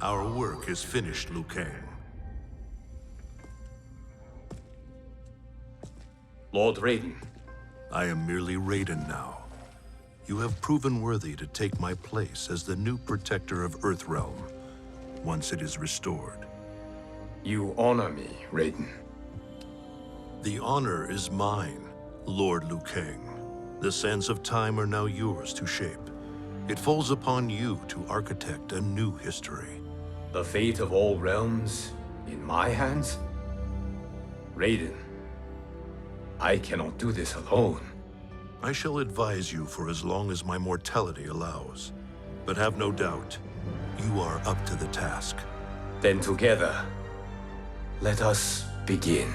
Our work is finished, Liu Kang. Lord Raiden, I am merely Raiden now. You have proven worthy to take my place as the new protector of Earthrealm, once it is restored. you honor me, Raiden. The honor is mine, Lord Liu Kang. The sands of time are now yours to shape. It falls upon you to architect a new history. The fate of all realms in my hands? Raiden, I cannot do this alone. I shall advise you for as long as my mortality allows. But have no doubt, you are up to the task. Then together, let us begin.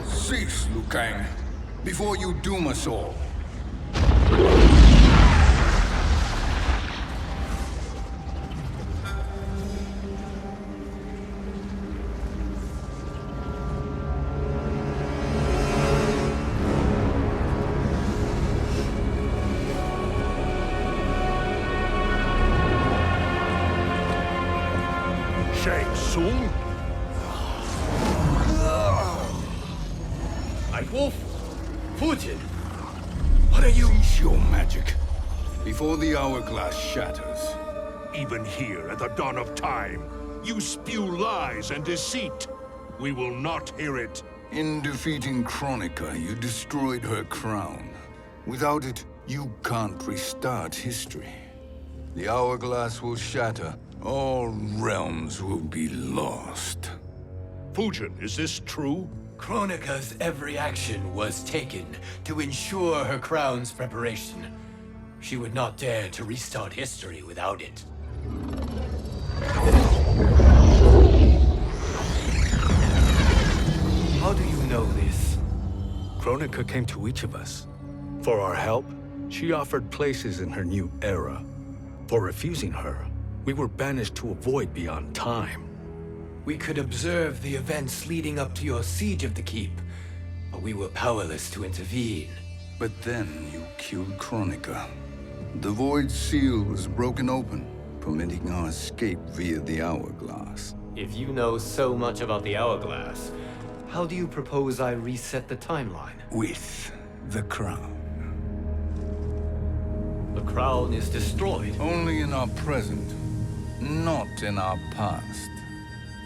Cease, Liu Kang, before you doom us all. Shang Tsung? Wolf, Fujin, what are you? Cease your magic, before the hourglass shatters. Even here at the dawn of time, you spew lies and deceit. We will not hear it. In defeating Kronika, you destroyed her crown. Without it, you can't restart history. The hourglass will shatter. All realms will be lost. Fujin, is this true? Kronika's every action was taken to ensure her crown's preparation. She would not dare to restart history without it. How do you know this? Kronika came to each of us. For our help, she offered places in her new era. For refusing her, we were banished to a void beyond time. We could observe the events leading up to your siege of the keep, but we were powerless to intervene. But then you killed Kronika. The Void Seal was broken open, permitting our escape via the hourglass. If you know so much about the hourglass, how do you propose I reset the timeline? With the crown. The crown is destroyed. Only in our present, not in our past.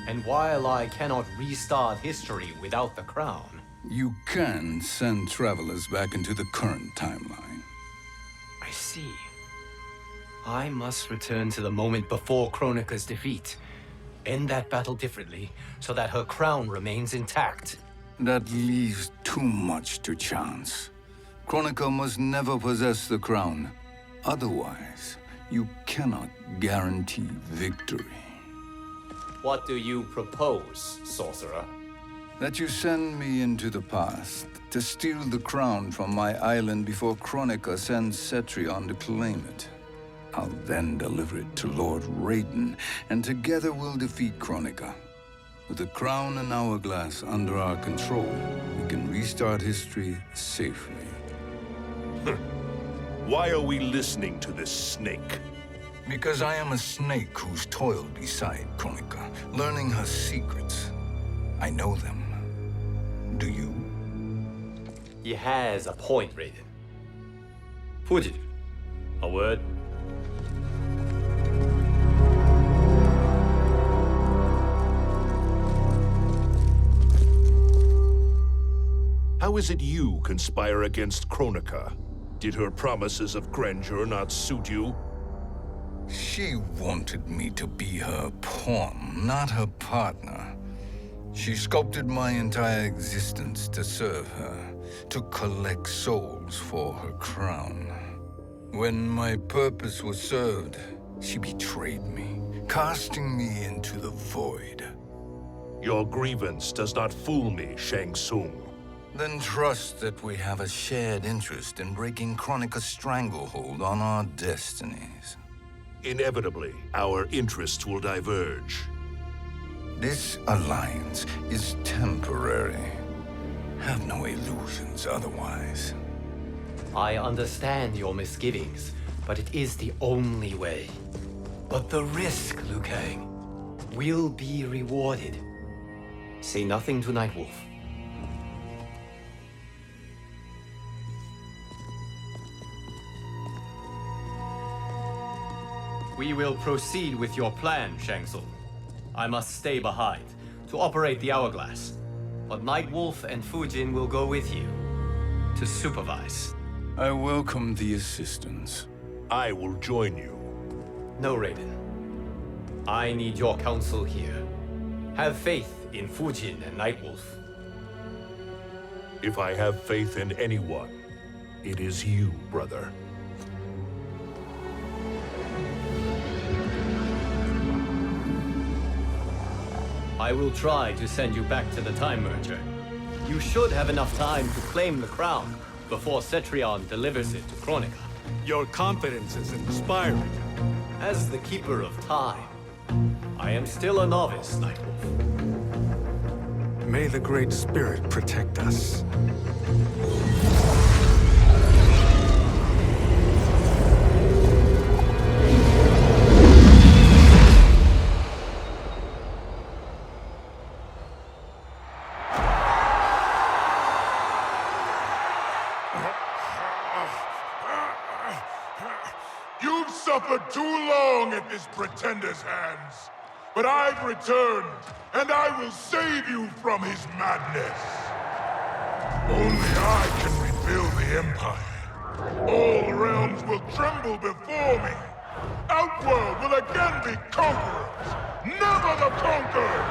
And while I cannot restart history without the crown, You can send travelers back into the current timeline. I see. I must return to the moment before Kronika's defeat. End that battle differently, so that her crown remains intact. That leaves too much to chance. Kronika must never possess the crown. Otherwise, you cannot guarantee victory. What do you propose, sorcerer? That you send me into the past to steal the crown from my island before Kronika sends Cetrion to claim it. I'll then deliver it to Lord Raiden, and together we'll defeat Kronika. With the crown and hourglass under our control, we can restart history safely. Why are we listening to this snake? Because I am a snake who's toiled beside Kronika, learning her secrets. I know them. Do you? He has a point, Raiden. Fujin, a word? How is it you conspire against Kronika? Did her promises of grandeur not suit you? She wanted me to be her pawn, not her partner. She sculpted my entire existence to serve her, to collect souls for her crown. When my purpose was served, she betrayed me, casting me into the void. Your grievance does not fool me, Shang Tsung. Then trust that we have a shared interest in breaking Kronika's stranglehold on our destinies. Inevitably, our interests will diverge. This alliance is temporary. Have no illusions otherwise. I understand your misgivings, but it is the only way. But the risk, Liu Kang, will be rewarded. Say nothing to Nightwolf. We will proceed with your plan, Shang Tsung. I must stay behind to operate the Hourglass. But Nightwolf and Fujin will go with you to supervise. I welcome the assistance. I will join you. No, Raiden. I need your counsel here. Have faith in Fujin and Nightwolf. If I have faith in anyone, it is you, brother. I will try to send you back to the Time Merger. You should have enough time to claim the crown before Cetrion delivers it to Kronika. Your confidence is inspiring. As the Keeper of Time, I am still a novice, Nightwolf. May the Great Spirit protect us. You've suffered too long at this pretender's hands. But I've returned, and I will save you from his madness. Only I can rebuild the Empire. All realms will tremble before me. Outworld will again be conquerors, never the conquered!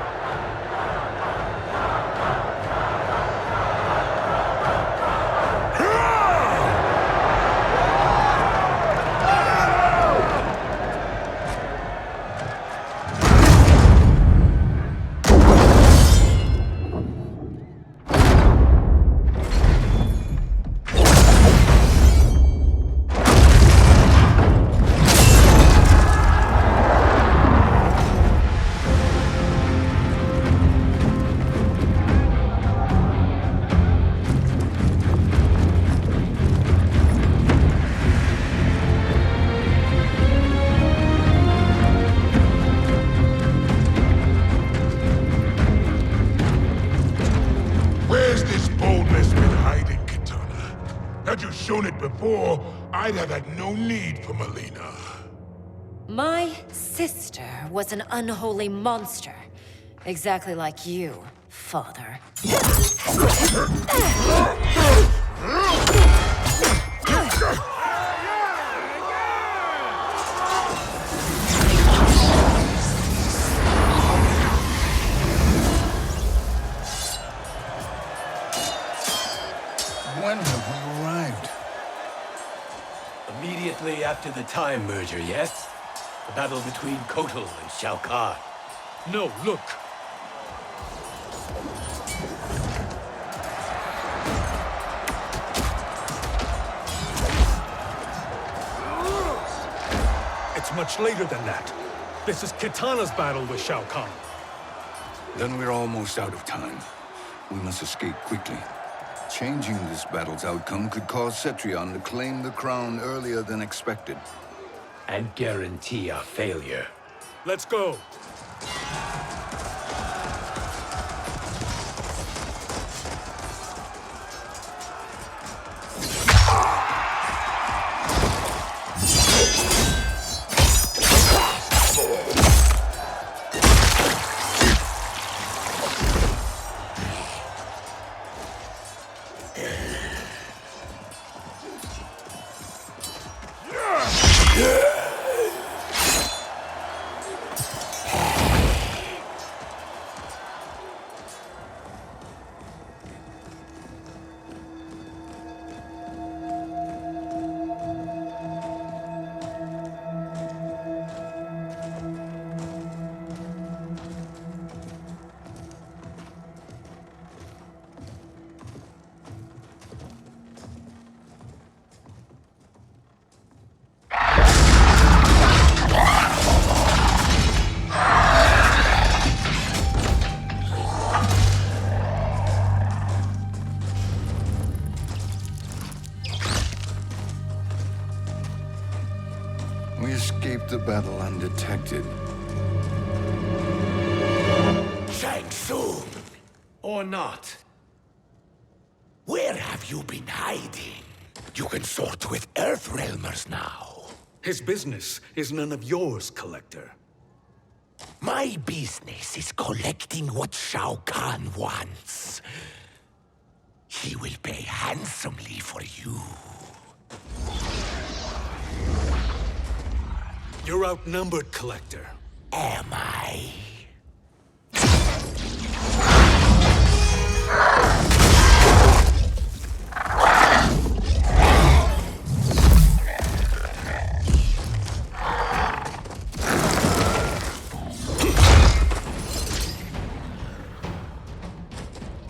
Had you shown it before, I'd have had no need for Melina. My sister was an unholy monster. Exactly like you, father. When have we arrived? Immediately after the Time Merger, yes? The battle between Kotal and Shao Kahn. No, look. It's much later than that. This is Kitana's battle with Shao Kahn. Then we're almost out of time. We must escape quickly. Changing this battle's outcome could cause Cetrion to claim the crown earlier than expected. And guarantee our failure. Let's go. We escaped the battle undetected. Shang Tsung, Or not. where have you been hiding? You can sort with Earthrealmers now. His business is none of yours, Collector. My business is collecting what Shao Kahn wants. He will pay handsomely for you. You're outnumbered, Collector. Am I?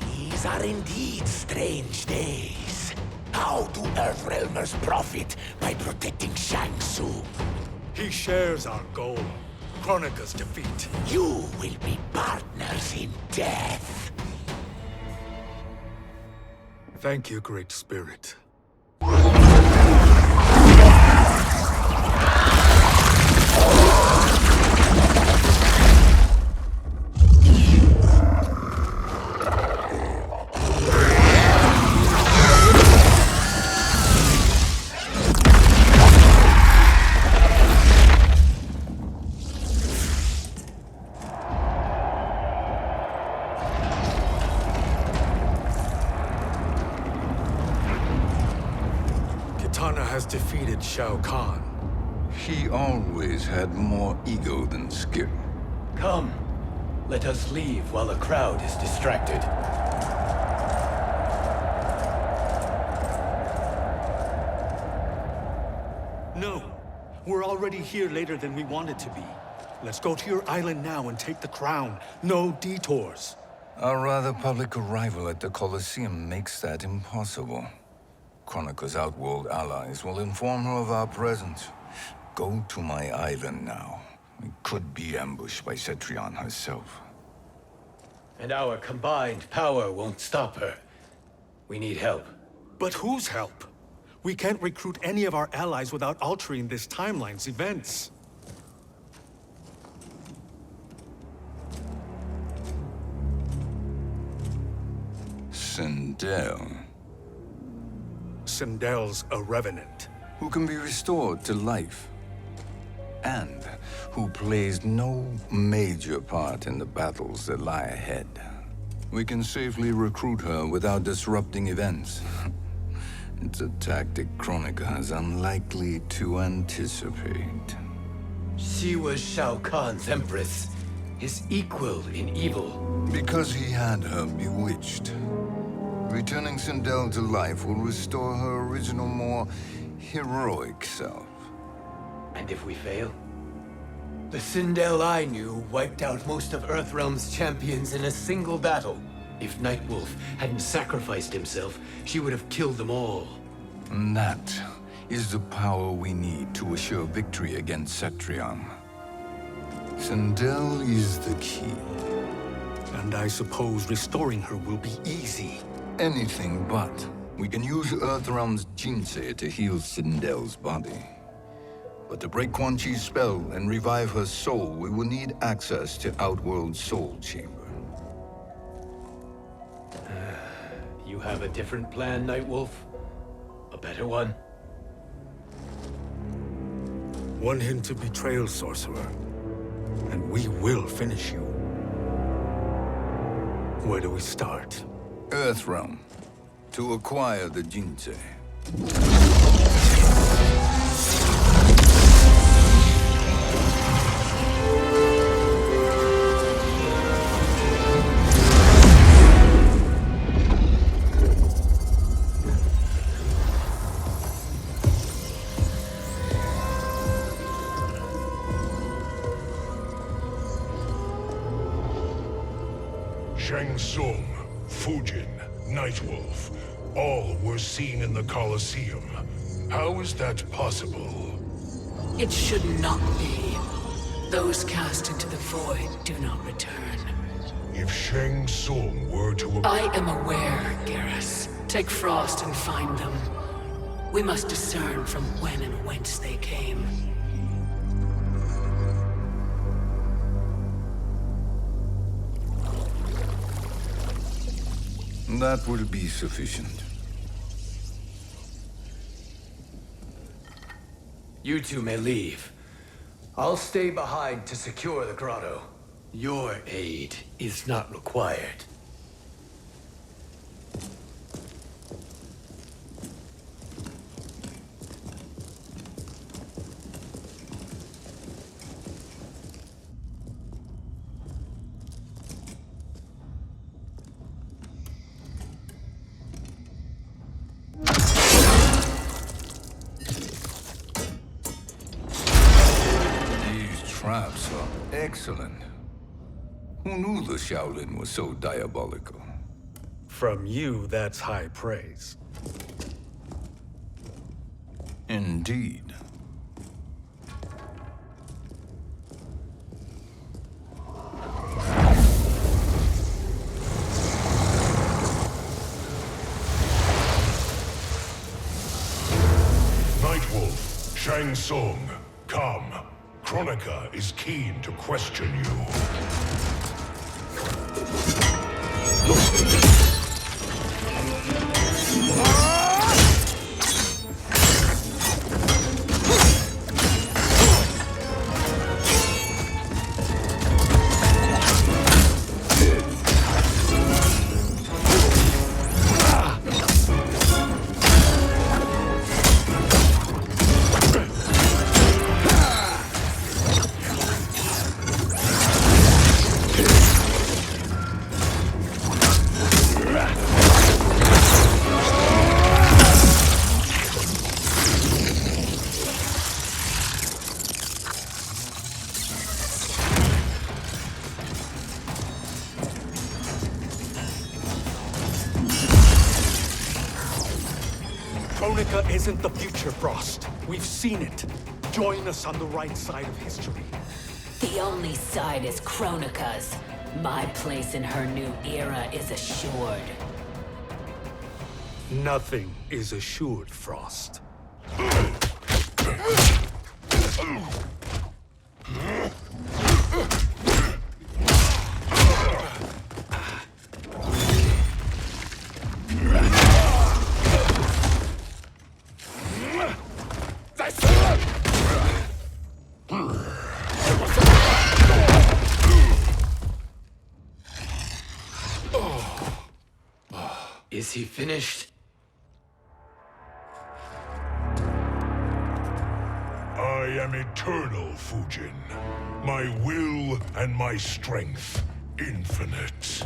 These are indeed strange days. How do Earthrealmers profit by protecting Shang Tsung? He shares our goal. Kronika's defeat. You will be partners in death. Thank you, Great Spirit. Kitana has defeated Shao Kahn. He always had more ego than skill. Come, let us leave while the crowd is distracted. No, we're already here later than we wanted to be. Let's go to your island now and take the crown. No detours. Our rather public arrival at the Colosseum makes that impossible. Kronika's outworld allies will inform her of our presence. Go to my island now. We could be ambushed by Cetrion herself. And our combined power won't stop her. We need help. But whose help? We can't recruit any of our allies without altering this timeline's events. Sindel, Sindel's a revenant. who can be restored to life, and who plays no major part in the battles that lie ahead. We can safely recruit her without disrupting events. It's a tactic Kronika is unlikely to anticipate. She was Shao Kahn's empress, his equal in evil. Because he had her bewitched. Returning Sindel to life will restore her original, more heroic self. And if we fail? The Sindel I knew wiped out most of Earthrealm's champions in a single battle. If Nightwolf hadn't sacrificed himself, she would have killed them all. And that is the power we need to assure victory against Cetrion. Sindel is the key. And I suppose restoring her will be easy. Anything but. We can use Earthrealm's Jinsei to heal Sindel's body. But to break Quan Chi's spell and revive her soul, we will need access to Outworld's Soul Chamber. You have a different plan, Nightwolf? A better one? One hint to betrayal, sorcerer, and we will finish you. Where do we start? Earthrealm. To acquire the Jinsei. Shang Tsung, Fujin, Nightwolf, all were seen in the Colosseum. How is that possible? It should not be. Those cast into the void do not return. If Shang Tsung were to... I am aware, Garrus. Take Frost and find them. We must discern from when and whence they came. That will be sufficient. You two may leave. I'll stay behind to secure the grotto. Your aid is not required. Traps are excellent. Who knew the Shaolin was so diabolical? From you, that's high praise. Indeed. Nightwolf, Shang Tsung, come. Kronika is keen to question you. Kronika isn't the future, Frost. We've seen it. Join us on the right side of history. The only side is Kronika's. My place in her new era is assured. Nothing is assured, Frost. Is he finished? I am eternal, Fujin. My will and my strength, infinite.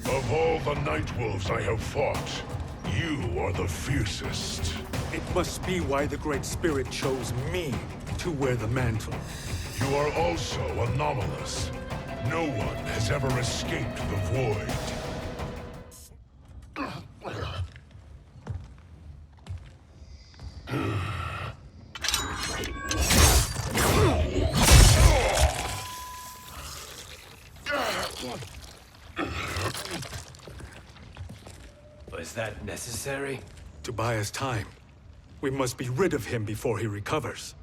Of all the Nightwolves I have fought, you are the fiercest. It must be why the Great Spirit chose me to wear the mantle. You are also anomalous. No one has ever escaped the void. Was that necessary? To buy us time. We must be rid of him before he recovers.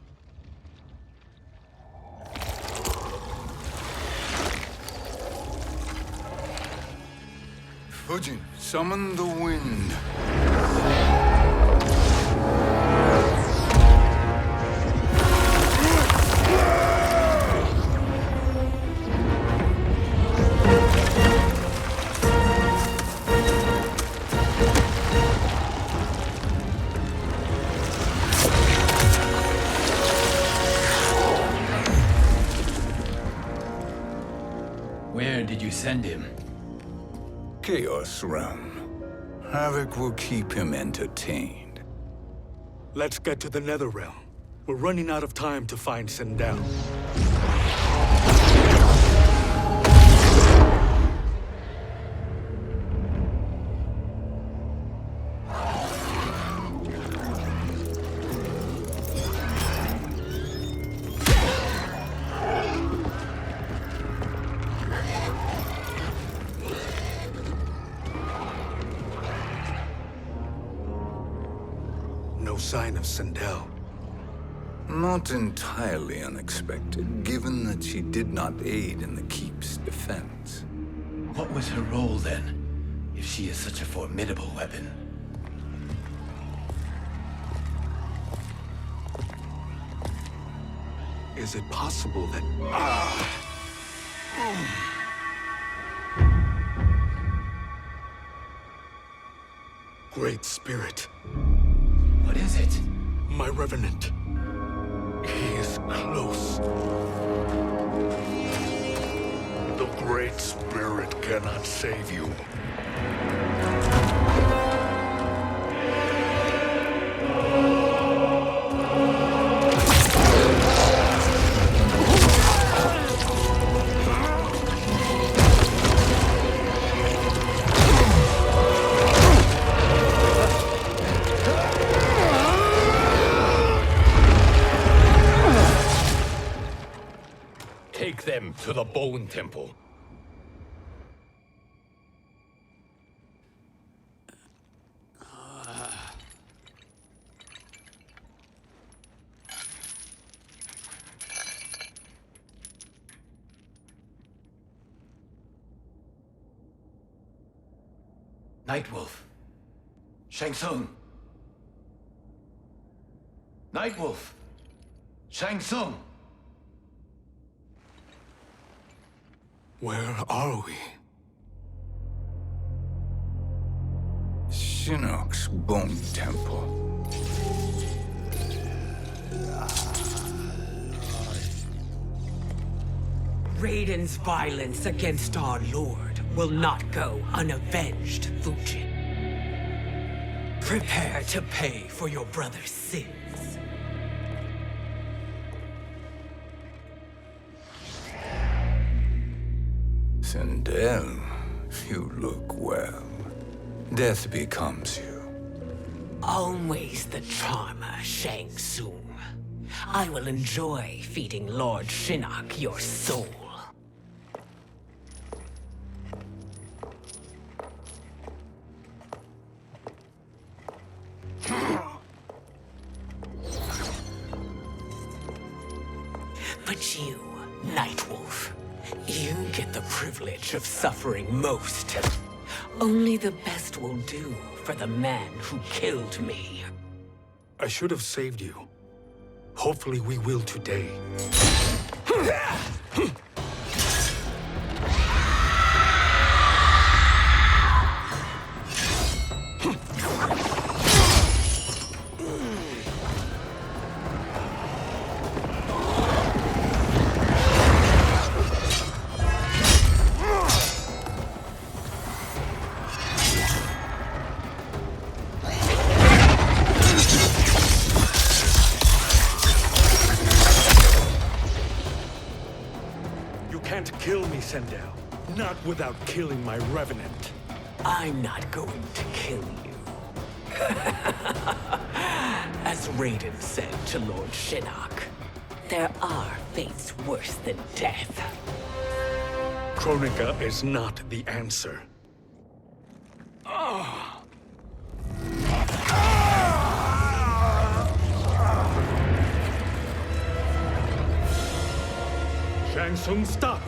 Fujin, summon the wind. send him? Chaos Realm. Havoc will keep him entertained. Let's get to the Netherrealm. We're running out of time to find Sindel. No sign of Sindel. Not entirely unexpected, given that she did not aid in the Keep's defense. What was her role then, if she is such a formidable weapon? Is it possible that... Great Spirit. What is it? My Revenant. He is close. The Great Spirit cannot save you. Take them to the Bone Temple. Nightwolf. Shang Tsung. Nightwolf. Shang Tsung. Where are we? Shinnok's Bone Temple. Raiden's violence against our Lord will not go unavenged, Fujin. Prepare to pay for your brother's sins. Sindel, you look well. Death becomes you. Always the charmer, Shang Tsung. I will enjoy feeding Lord Shinnok your soul. But you, Nightwolf, you get the privilege of suffering most. Only the best will do for the man who killed me. I should have saved you. Hopefully we will today. Kill me, Sindel. Not without killing my Revenant. I'm not going to kill you. As Raiden said to Lord Shinnok, there are fates worse than death. Kronika is not the answer. Shang Tsung, stop!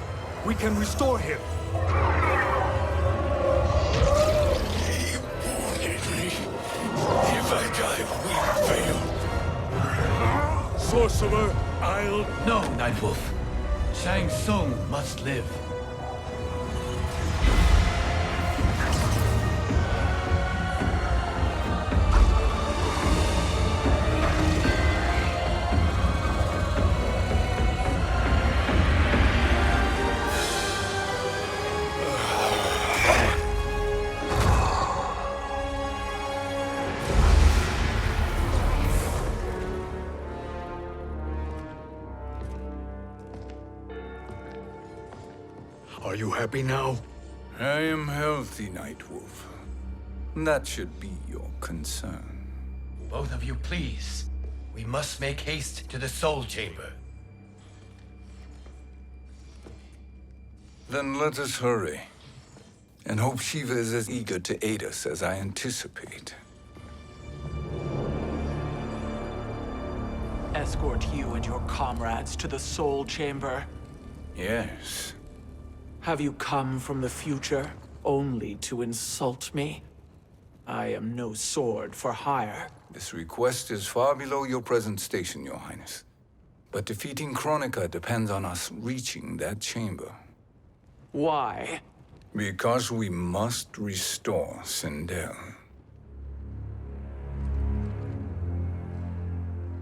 We can restore him. He wanted me. If I die, we fail. Sorcerer, I'll... No, Nightwolf. Shang Tsung must live. happy now? I am healthy, Nightwolf. That should be your concern. Both of you, please. We must make haste to the Soul Chamber. Then let us hurry. And hope Shiva is as eager to aid us as I anticipate. Escort you and your comrades to the Soul Chamber. Yes. Have you come from the future only to insult me? I am no sword for hire. This request is far below your present station, Your Highness. But defeating Kronika depends on us reaching that chamber. Why? Because we must restore Sindel.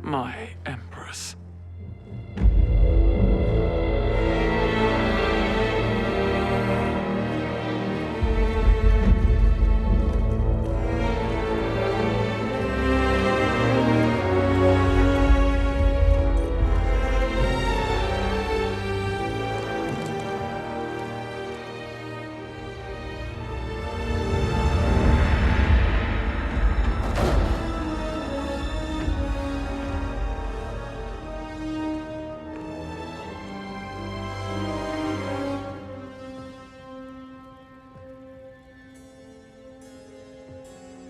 My Empress.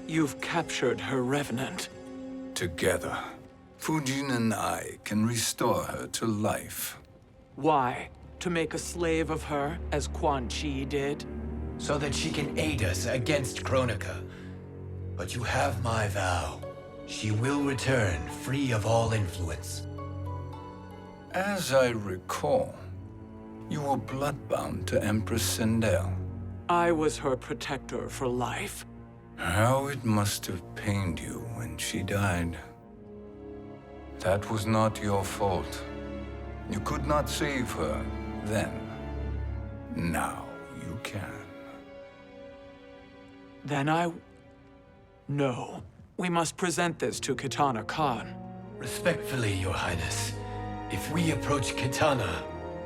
You've captured her revenant. Together, Fujin and I can restore her to life. Why? To make a slave of her, as Quan Chi did? So that she can aid us against Kronika. But you have my vow. She will return free of all influence. As I recall, you were bloodbound to Empress Sindel. I was her protector for life. How it must have pained you when she died. That was not your fault. You could not save her then. Now you can. Then No. We must present this to Kitana Khan. Respectfully, Your Highness, if we approach Kitana,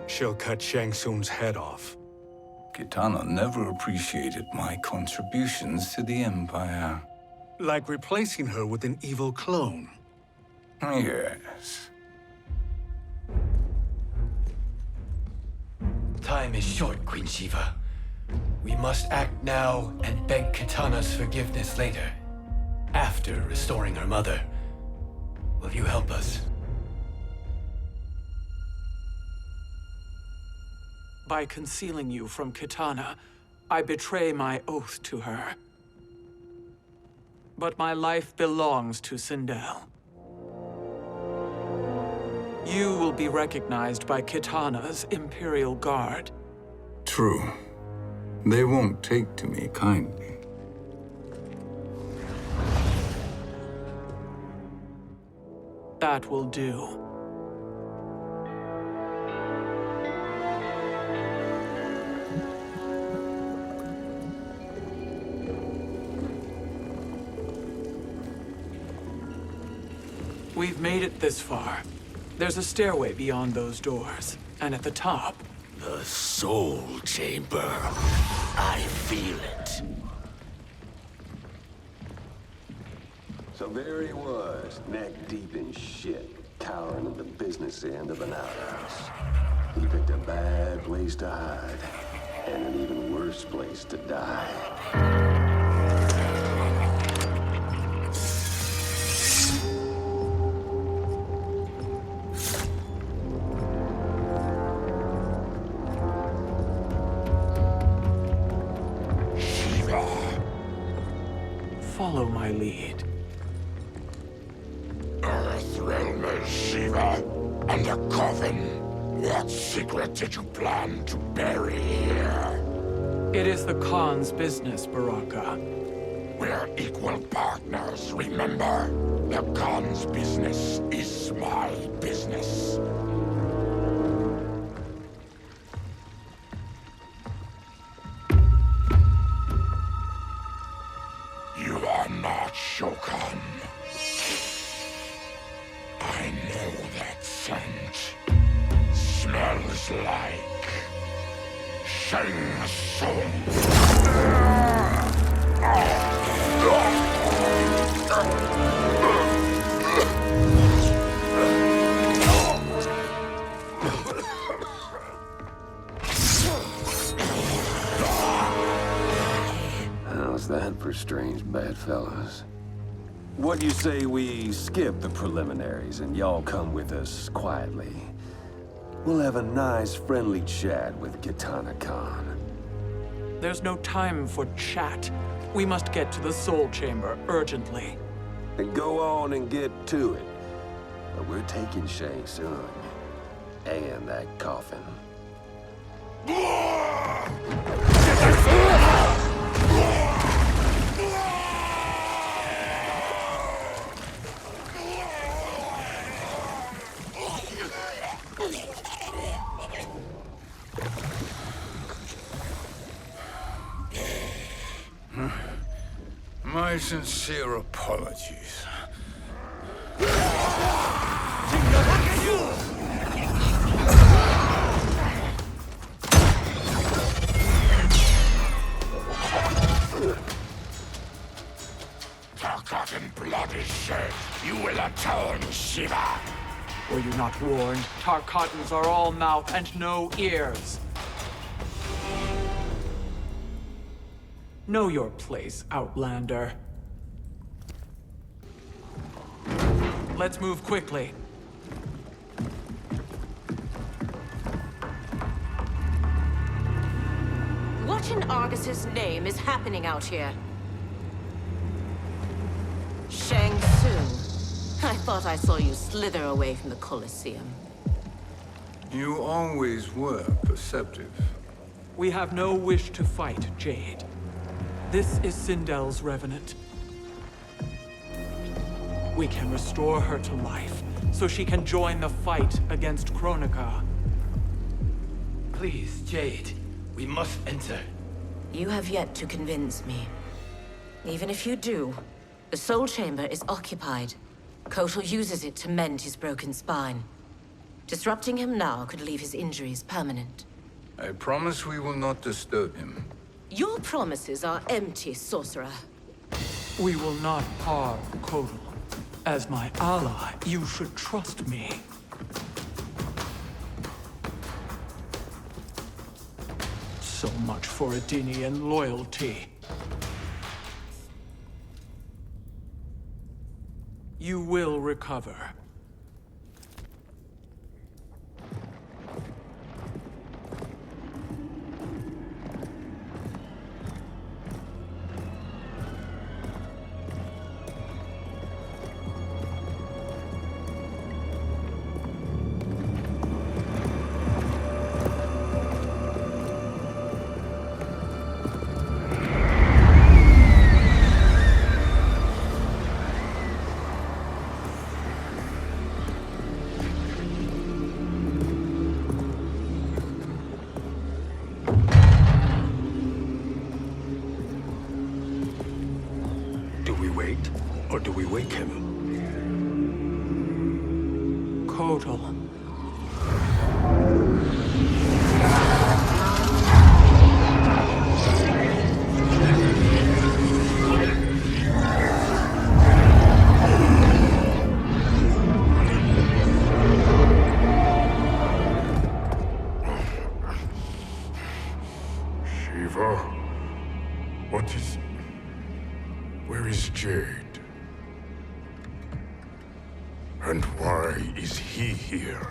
She'll cut Shang Tsung's head off. Kitana never appreciated my contributions to the Empire. Like replacing her with an evil clone. Yes. Time is short, Queen Shiva. We must act now and beg Kitana's forgiveness later, after restoring her mother. Will you help us? By concealing you from Kitana, I betray my oath to her. But my life belongs to Sindel. You will be recognized by Kitana's Imperial Guard. True. They won't take to me kindly. That will do. We've made it this far. There's a stairway beyond those doors, and at the top... The Soul Chamber. I feel it. So there he was, neck deep in shit, cowering at the business end of an outhouse. He picked a bad place to hide, and an even worse place to die. Follow my lead. Earthrealmer Shiva, and a coven. What secret did you plan to bury here? It is the Khan's business, Baraka. We're equal partners, remember? The Khan's business is my business. You are not Shokan. I know that scent. Smells like Shanghai. How's that for strange bedfellows? What do you say we skip the preliminaries and y'all come with us quietly? We'll have a nice, friendly chat with Kitana Khan. There's no time for chat. We must get to the Soul Chamber urgently. Then go on and get to it. But we're taking Shang Tsung. And that coffin. My sincere apologies. Forgotten blood is shed. You will atone, Shiva. Were you not warned? Tarkatans are all mouth and no ears. Know your place, Outlander. Let's move quickly. What in Argus's name is happening out here? Shang Tsung. I thought I saw you slither away from the Colosseum. You always were perceptive. We have no wish to fight, Jade. This is Sindel's revenant. We can restore her to life, so she can join the fight against Kronika. Please, Jade, we must enter. You have yet to convince me. Even if you do, the Soul Chamber is occupied. Kotal uses it to mend his broken spine. Disrupting him now could leave his injuries permanent. I promise we will not disturb him. Your promises are empty, sorcerer. We will not harm Kotal. As my ally, you should trust me. So much for Adenian loyalty. You will recover. Or do we wake him? Kotal. Shiva? What is... Where is Jade? And why is he here?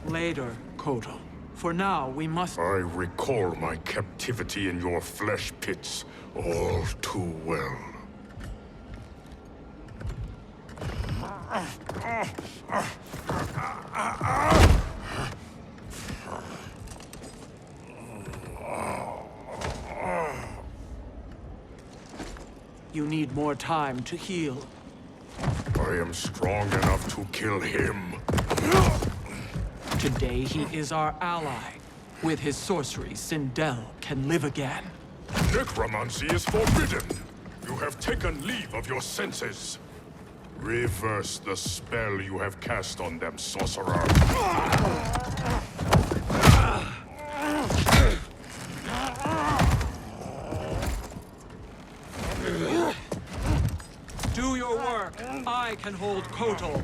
Later, Kotal. For now, we must... I recall my captivity in your flesh pits all too well. You need more time to heal. I am strong enough to kill him. Today, he is our ally. With his sorcery, Sindel can live again. Necromancy is forbidden. You have taken leave of your senses. Reverse the spell you have cast on them, sorcerer. I can hold Kotal.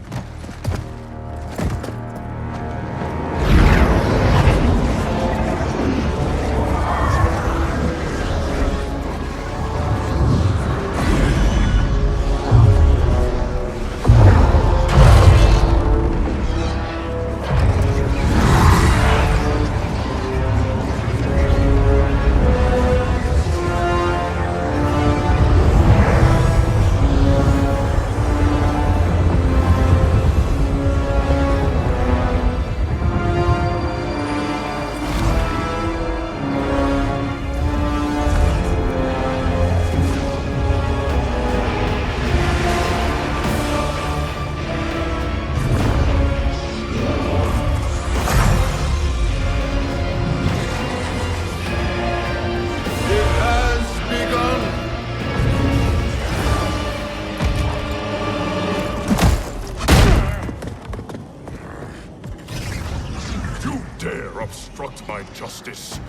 Obstruct my justice.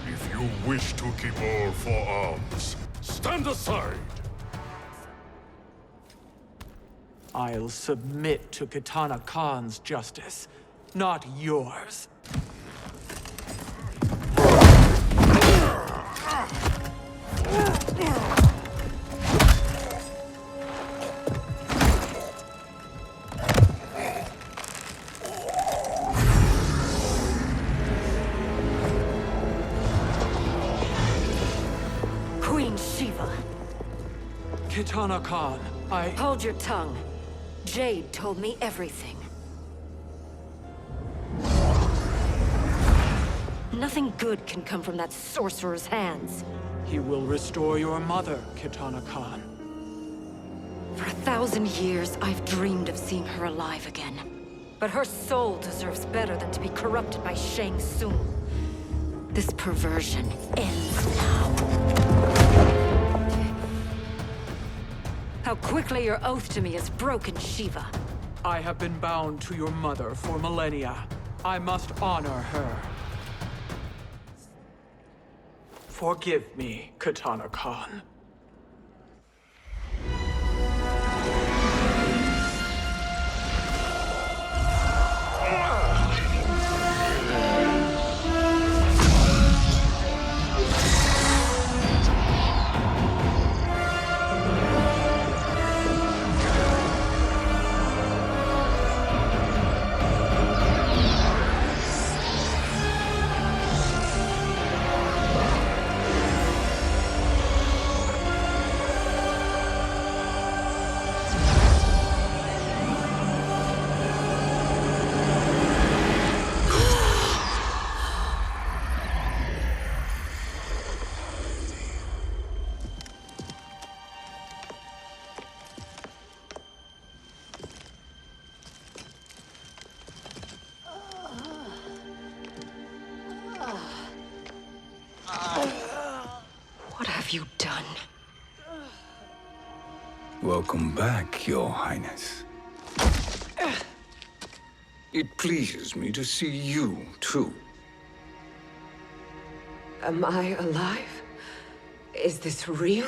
If you wish to keep all four arms, stand aside! I'll submit to Kitana Khan's justice, not yours. Queen Shiva. Kitana Khan, Hold your tongue. Jade told me everything. Nothing good can come from that sorcerer's hands. He will restore your mother, Kitana Khan. For 1,000 years, I've dreamed of seeing her alive again. But her soul deserves better than to be corrupted by Shang Tsung. This perversion ends now. How quickly your oath to me is broken, Shiva. I have been bound to your mother for millennia. I must honor her. Forgive me, Kitana Khan. What have you done? Welcome back, Your Highness. It pleases me to see you, too. Am I alive? Is this real?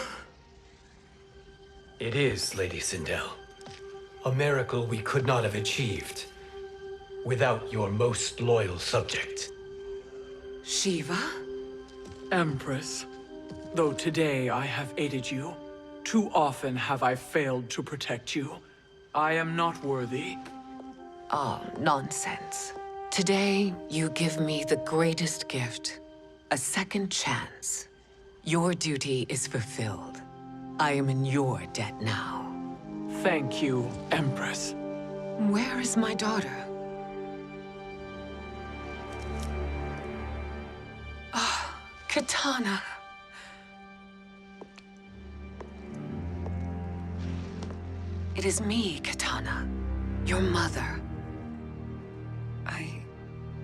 It is, Lady Sindel. A miracle we could not have achieved without your most loyal subject. Shiva? Empress, though today I have aided you, too often have I failed to protect you. I am not worthy. Oh, nonsense. Today, you give me the greatest gift. A second chance. Your duty is fulfilled. I am in your debt now. Thank you, Empress. Where is my daughter? Ah, Kitana. It is me, Kitana. Your mother.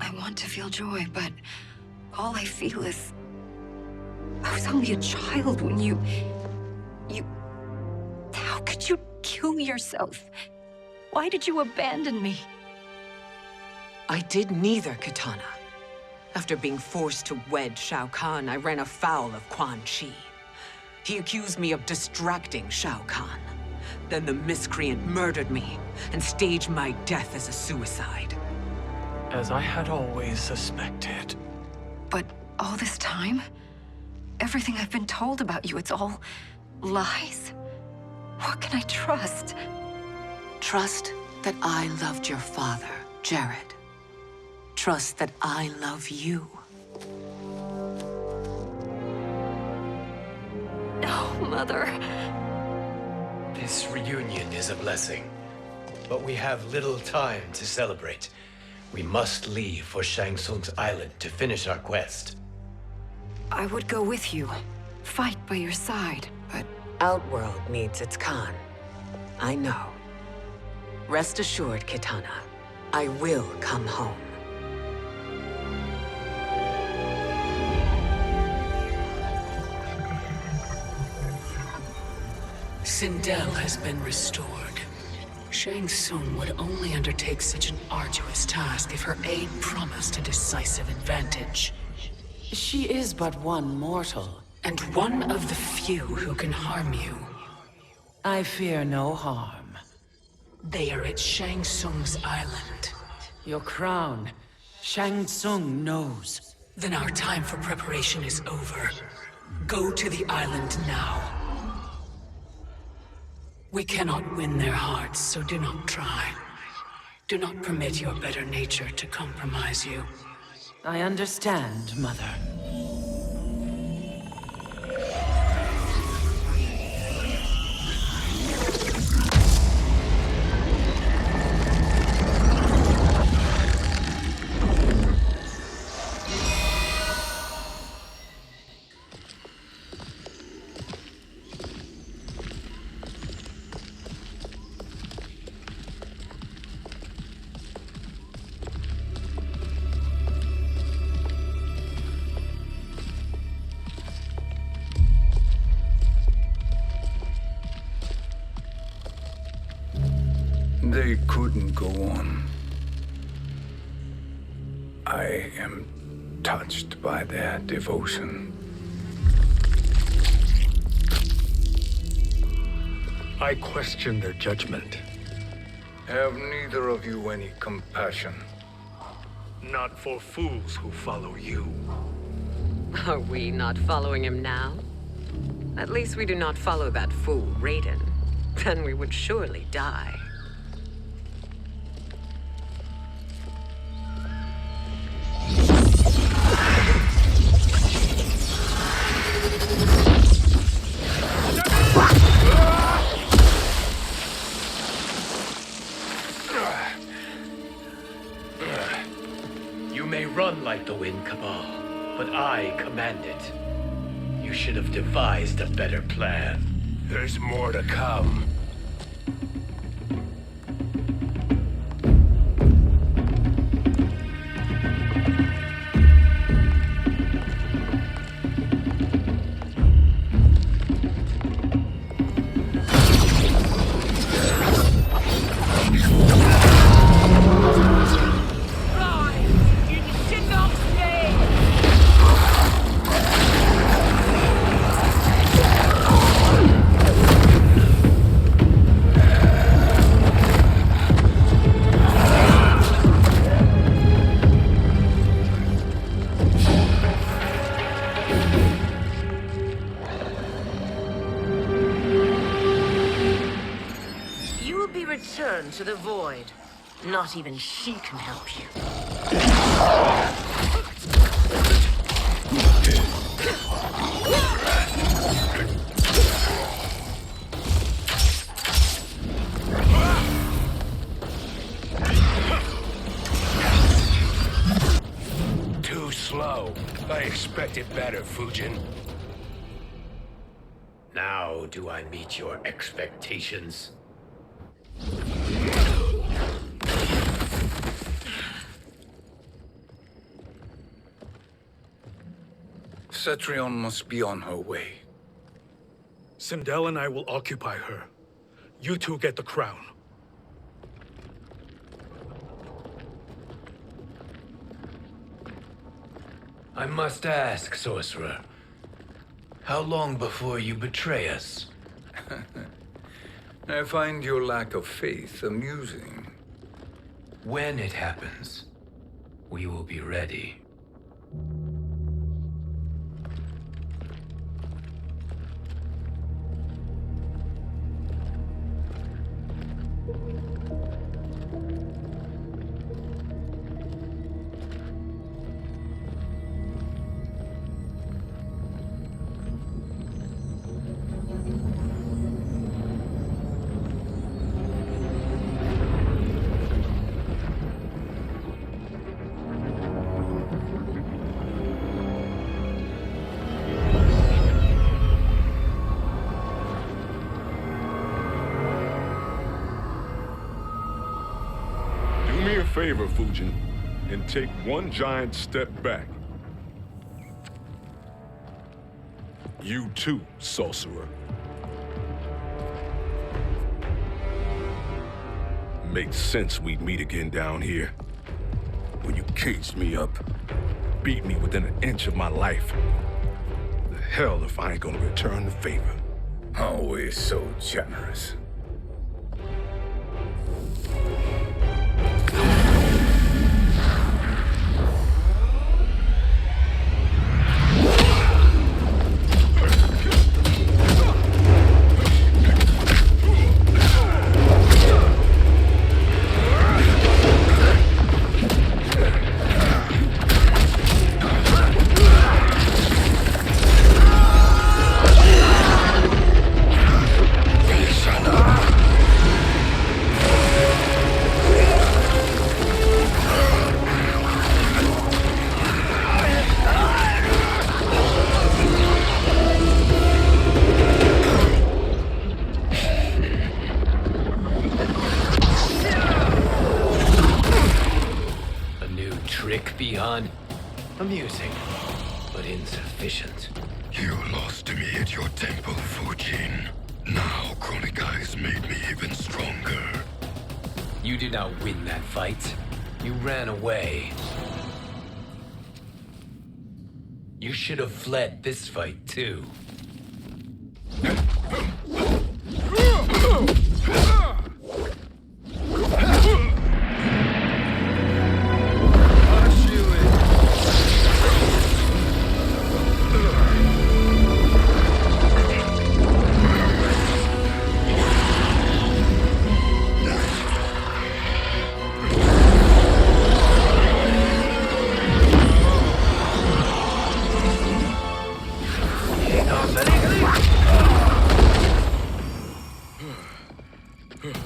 I want to feel joy, but all I feel is... I was only a child when you... How could you kill yourself? Why did you abandon me? I did neither, Kitana. After being forced to wed Shao Kahn, I ran afoul of Quan Chi. He accused me of distracting Shao Kahn. Then the miscreant murdered me and staged my death as a suicide. As I had always suspected. But all this time? Everything I've been told about you, it's all lies? What can I trust? Trust that I loved your father, Jared. Trust that I love you. Oh, Mother. This reunion is a blessing, but we have little time to celebrate. We must leave for Shang Tsung's island to finish our quest. I would go with you, fight by your side, but... Outworld needs its Khan. I know. Rest assured, Kitana, I will come home. Sindel has been restored. Shang Tsung would only undertake such an arduous task if her aid promised a decisive advantage. She is but one mortal, and one of the few who can harm you. I fear no harm. They are at Shang Tsung's island. Your crown, Shang Tsung knows. Then our time for preparation is over. Go to the island now. We cannot win their hearts, so do not try. Do not permit your better nature to compromise you. I understand, Mother. They couldn't go on. I am touched by their devotion. I question their judgment. Have neither of you any compassion? Not for fools who follow you. Are we not following him now? At least we do not follow that fool, Raiden. Then we would surely die. You may run like the wind, Cabal, but I command it. You should have devised a better plan. There's more to come. Return to the void. Not even she can help you. Too slow. I expected better, Fujin. Now do I meet your expectations? Cetrion must be on her way. Sindel and I will occupy her. You two get the crown. I must ask, Sorcerer. How long before you betray us? I find your lack of faith amusing. When it happens, we will be ready. Do me a favor, Fujin, and take one giant step back. You too, sorcerer. Makes sense we'd meet again down here. When you caged me up, beat me within an inch of my life. The hell if I ain't gonna return the favor. Always so generous. Beyond amusing, but insufficient. You lost to me at your temple, Fujin. Now Kronika has made me even stronger. You did not win that fight. You ran away. You should have fled this fight, too.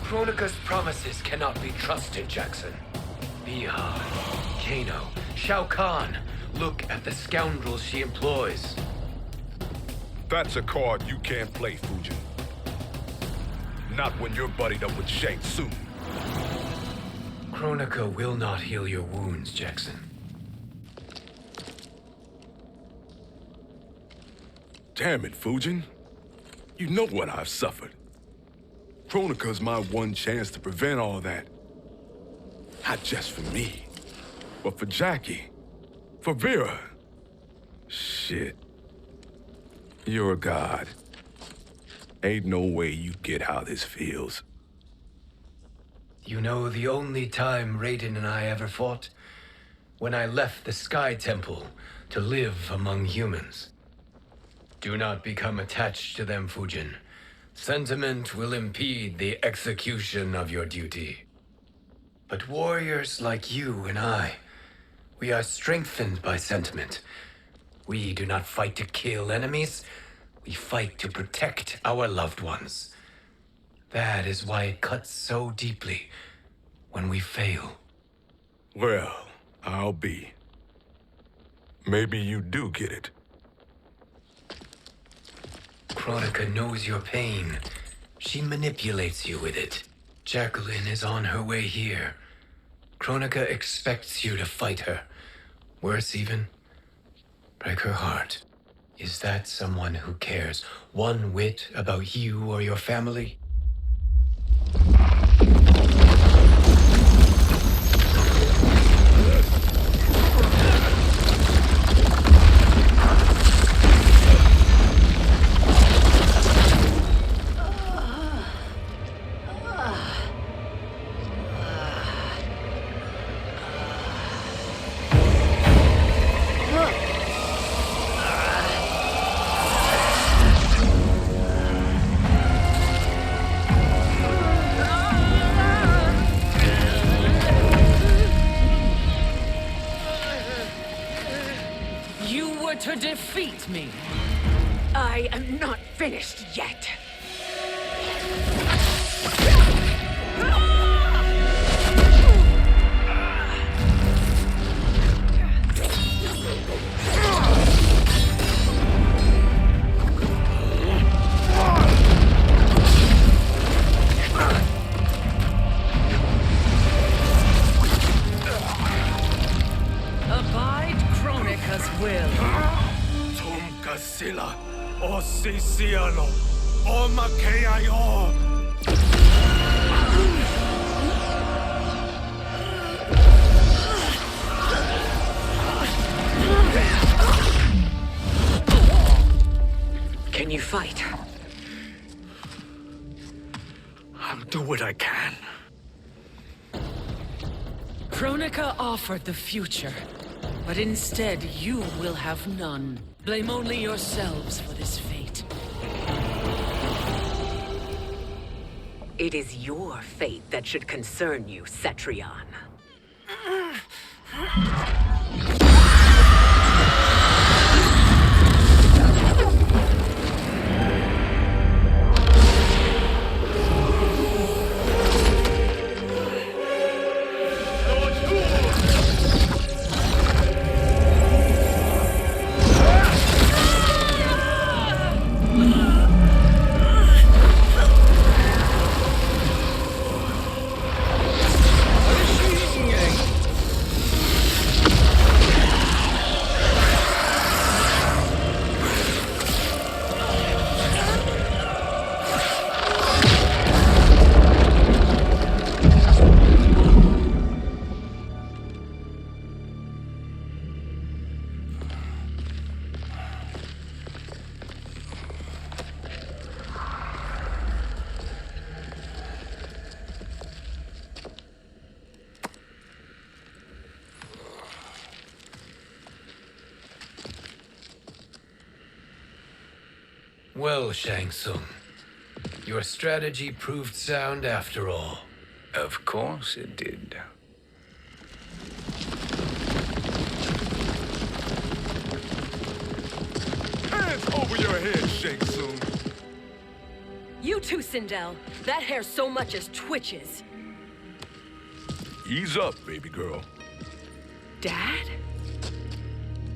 Kronika's promises cannot be trusted, Jackson. Bihar, Kano, Shao Kahn. Look at the scoundrels she employs. That's a card you can't play, Fujin. Not when you're buddied up with Shang Tsung. Kronika will not heal your wounds, Jackson. Damn it, Fujin. You know what I've suffered. Kronika's my one chance to prevent all that. Not just for me, but for Jackie, for Vera. Shit. You're a god. Ain't no way you get how this feels. You know the only time Raiden and I ever fought? When I left the Sky Temple to live among humans. Do not become attached to them, Fujin. Sentiment will impede the execution of your duty. But warriors like you and I, we are strengthened by sentiment. We do not fight to kill enemies. We fight to protect our loved ones. That is why it cuts so deeply when we fail. Well, I'll be. Maybe you do get it. Kronika knows your pain. She manipulates you with it. Jacqueline is on her way here. Kronika expects you to fight her. Worse even, break her heart. Is that someone who cares one whit about you or your family? I am not finished yet. Abide Kronika's will. Sila, o Siciano, o Makeayo. Can you fight? I'll do what I can. Kronika offered the future, but instead you will have none. Blame only yourselves for this fate. It is your fate that should concern you, Cetrion. Well, Shang Tsung, your strategy proved sound after all. Of course it did. Hands over your head, Shang Tsung. You too, Sindel. That hair so much as twitches. Ease up, baby girl. Dad?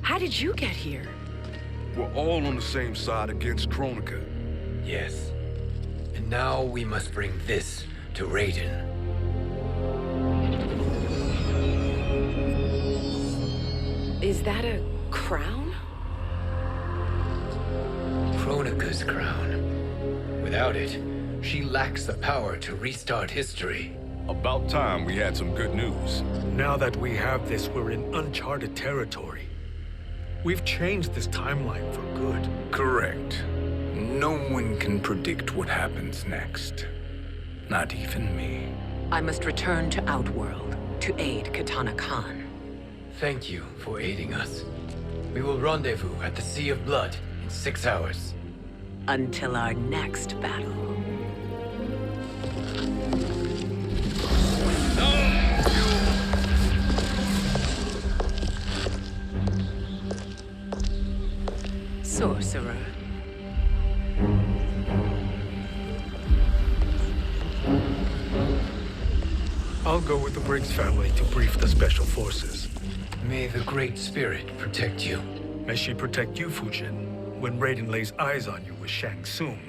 How did you get here? We're all on the same side against Kronika. Yes. And now we must bring this to Raiden. Is that a crown? Kronika's crown. Without it, she lacks the power to restart history. About time we had some good news. Now that we have this, we're in uncharted territory. We've changed this timeline for good. Correct. No one can predict what happens next. Not even me. I must return to Outworld to aid Katana Khan. Thank you for aiding us. We will rendezvous at the Sea of Blood in 6 hours. Until our next battle. Sorcerer. I'll go with the Briggs family to brief the Special Forces. May the Great Spirit protect you. May she protect you, Fujin, when Raiden lays eyes on you with Shang Tsung.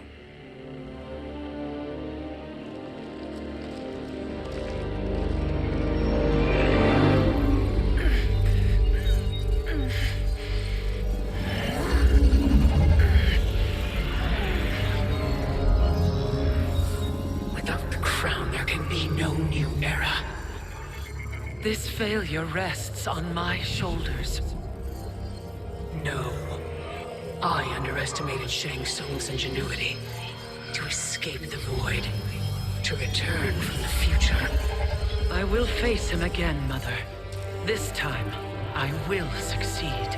This failure rests on my shoulders. No. I underestimated Shang Tsung's ingenuity. To escape the void. To return from the future. I will face him again, Mother. This time, I will succeed.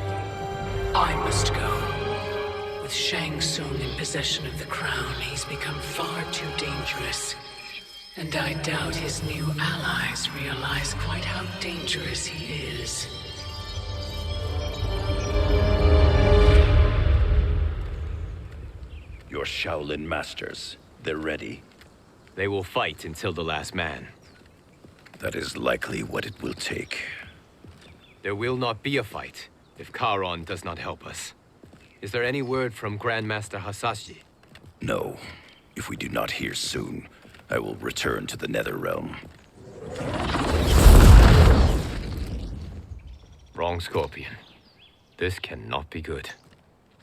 I must go. With Shang Tsung in possession of the crown, he's become far too dangerous. And I doubt his new allies realize quite how dangerous he is. Your Shaolin masters, they're ready. They will fight until the last man. That is likely what it will take. There will not be a fight if Charon does not help us. Is there any word from Grandmaster Hasashi? No. If we do not hear soon, I will return to the Netherrealm. Wrong Scorpion. This cannot be good.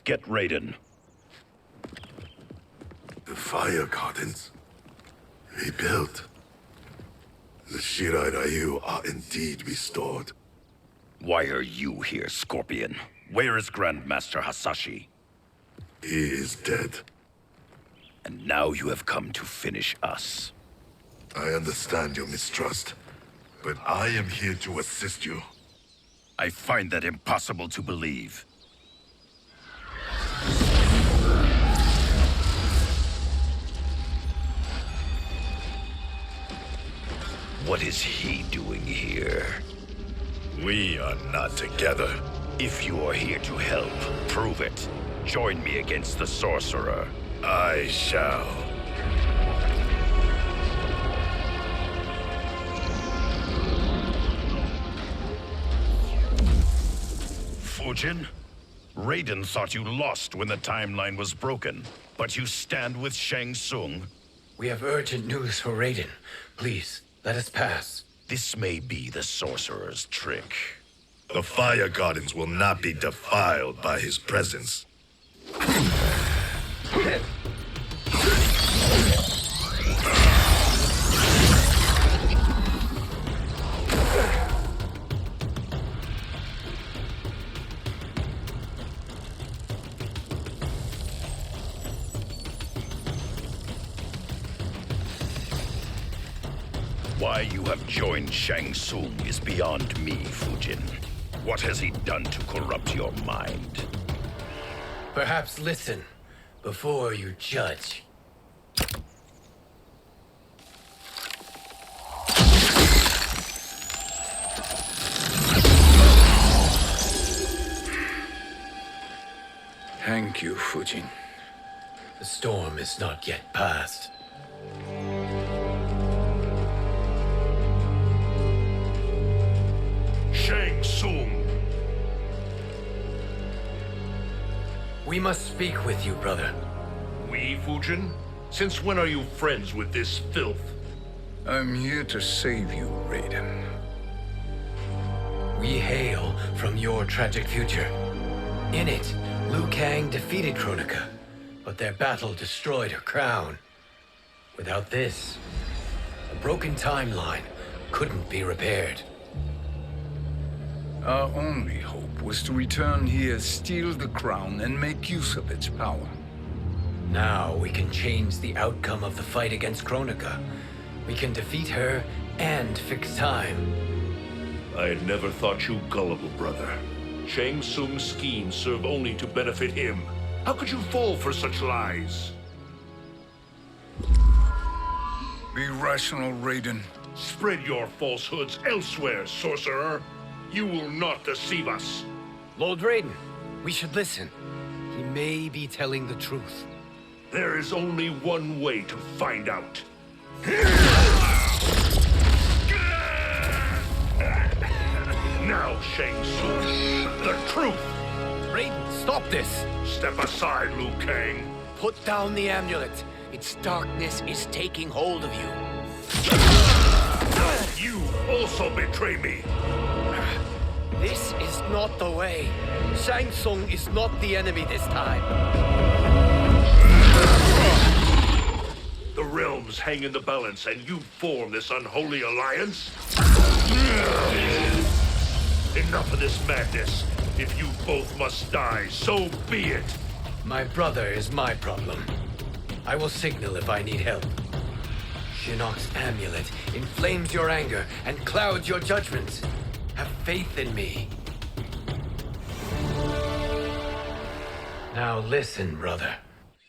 Get Raiden. The fire gardens. Rebuilt. The Shirai Ryu are indeed restored. Why are you here, Scorpion? Where is Grandmaster Hasashi? He is dead. And now you have come to finish us. I understand your mistrust, but I am here to assist you. I find that impossible to believe. What is he doing here? We are not together. If you are here to help, prove it. Join me against the sorcerer. I shall. Fujin? Raiden thought you lost when the timeline was broken, but you stand with Shang Tsung. We have urgent news for Raiden. Please, let us pass. This may be the sorcerer's trick. The fire gardens will not be defiled by his presence. Why you have joined Shang Tsung is beyond me, Fujin. What has he done to corrupt your mind? Perhaps listen before you judge. Thank you, Fujin. The storm is not yet past. Shang Tsung! We must speak with you, brother. We, Fujin? Since when are you friends with this filth? I'm here to save you, Raiden. We hail from your tragic future. In it, Liu Kang defeated Kronika, but their battle destroyed her crown. Without this, a broken timeline couldn't be repaired. Our only hope was to return here, steal the crown, and make use of its power. Now we can change the outcome of the fight against Kronika. We can defeat her and fix time. I had never thought you gullible, brother. Shang Tsung's schemes serve only to benefit him. How could you fall for such lies? Be rational, Raiden. Spread your falsehoods elsewhere, sorcerer. You will not deceive us. Lord Raiden, we should listen. He may be telling the truth. There is only one way to find out. Now, Shang Tsung, the truth! Raiden, stop this! Step aside, Liu Kang. Put down the amulet. Its darkness is taking hold of you. You also betray me. This is not the way. Shang Tsung is not the enemy this time. The realms hang in the balance, and you form this unholy alliance? Enough of this madness. If you both must die, so be it. My brother is my problem. I will signal if I need help. Shinnok's amulet inflames your anger and clouds your judgment. Have faith in me. Now listen, brother.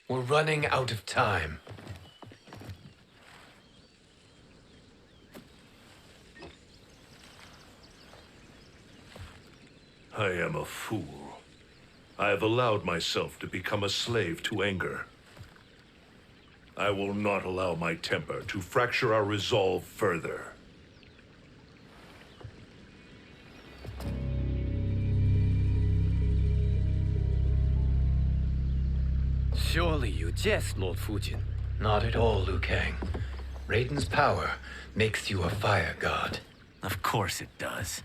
We're running out of time. I am a fool. I have allowed myself to become a slave to anger. I will not allow my temper to fracture our resolve further. Surely you jest, Lord Fujin. Not at all, Liu Kang. Raiden's power makes you a fire god. Of course it does.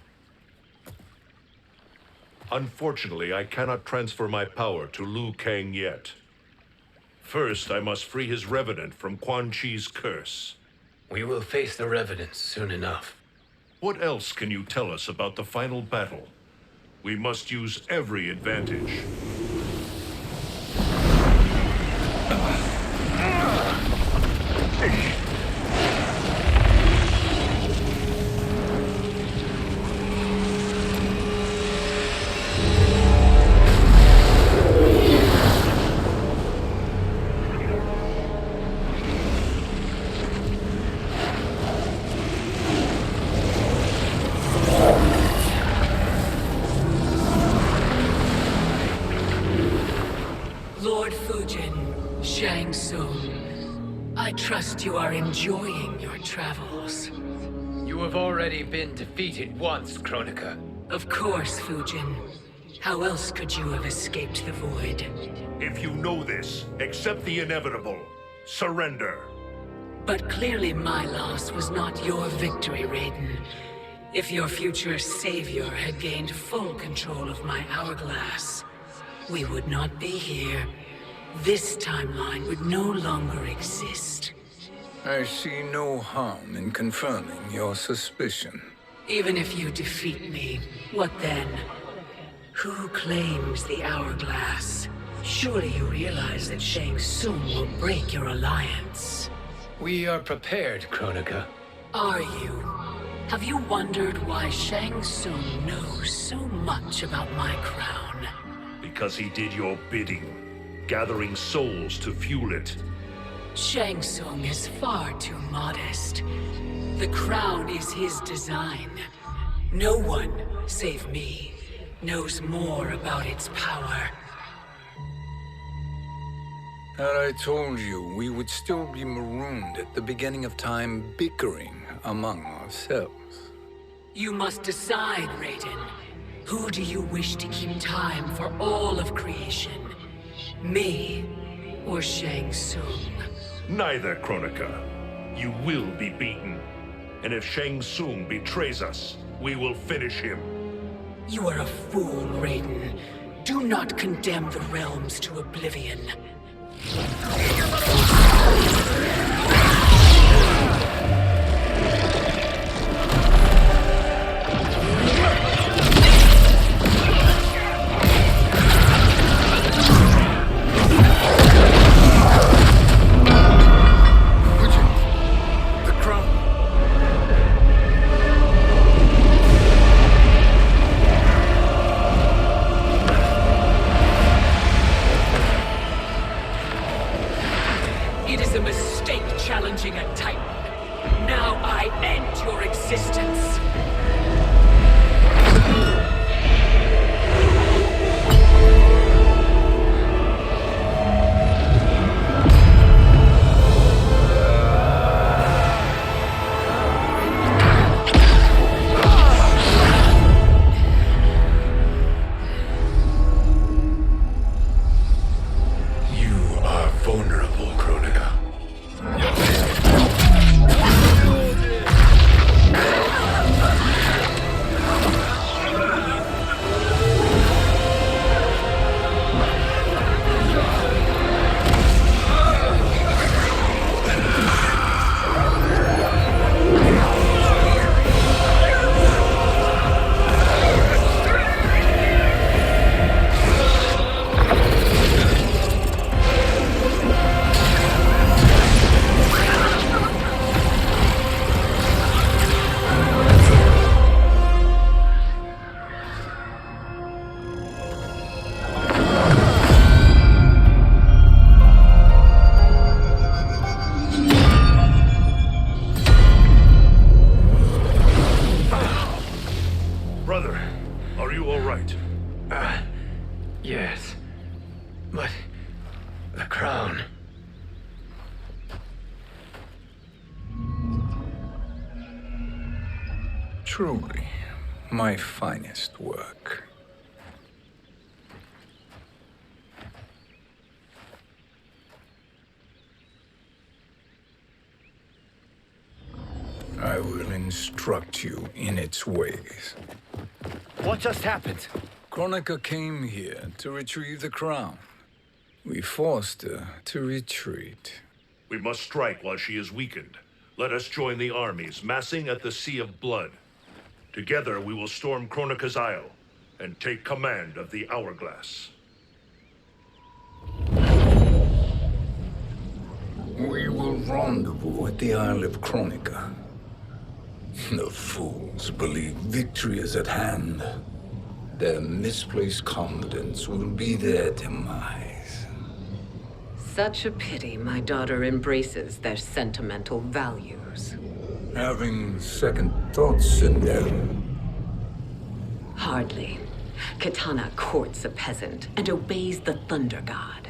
Unfortunately, I cannot transfer my power to Liu Kang yet. First, I must free his Revenant from Quan Chi's curse. We will face the Revenants soon enough. What else can you tell us about the final battle? We must use every advantage. Lord Fujin, Shang Tsung, I trust you are enjoying your travels. You have already been defeated once, Kronika. Of course, Fujin. How else could you have escaped the void? If you know this, accept the inevitable. Surrender. But clearly my loss was not your victory, Raiden. If your future savior had gained full control of my hourglass, we would not be here. This timeline would no longer exist. I see no harm in confirming your suspicion. Even if you defeat me, what then? Who claims the hourglass? Surely you realize that Shang Tsung will break your alliance. We are prepared, Kronika. Are you? Have you wondered why Shang Tsung knows so much about my crown? Because he did your bidding, gathering souls to fuel it. Shang Tsung is far too modest. The crown is his design. No one, save me, knows more about its power. Had I told you, we would still be marooned at the beginning of time, bickering among ourselves. You must decide, Raiden. Who do you wish to keep time for all of creation? Me or Shang Tsung? Neither, Kronika. You will be beaten. And if Shang Tsung betrays us, we will finish him. You are a fool, Raiden. Do not condemn the realms to oblivion. It is a mistake challenging a Titan. Now I end your existence. You are vulnerable, Kronika. Brother, are you all right? Yes. But the crown. Truly, my finest work. I will instruct you in its ways. What just happened? Kronika came here to retrieve the crown. We forced her to retreat. We must strike while she is weakened. Let us join the armies, massing at the Sea of Blood. Together we will storm Kronika's Isle and take command of the Hourglass. We will rendezvous at the Isle of Kronika. The fools believe victory is at hand. Their misplaced confidence will be their demise. Such a pity my daughter embraces their sentimental values. Having second thoughts, Sindel? Hardly. Kitana courts a peasant and obeys the Thunder God.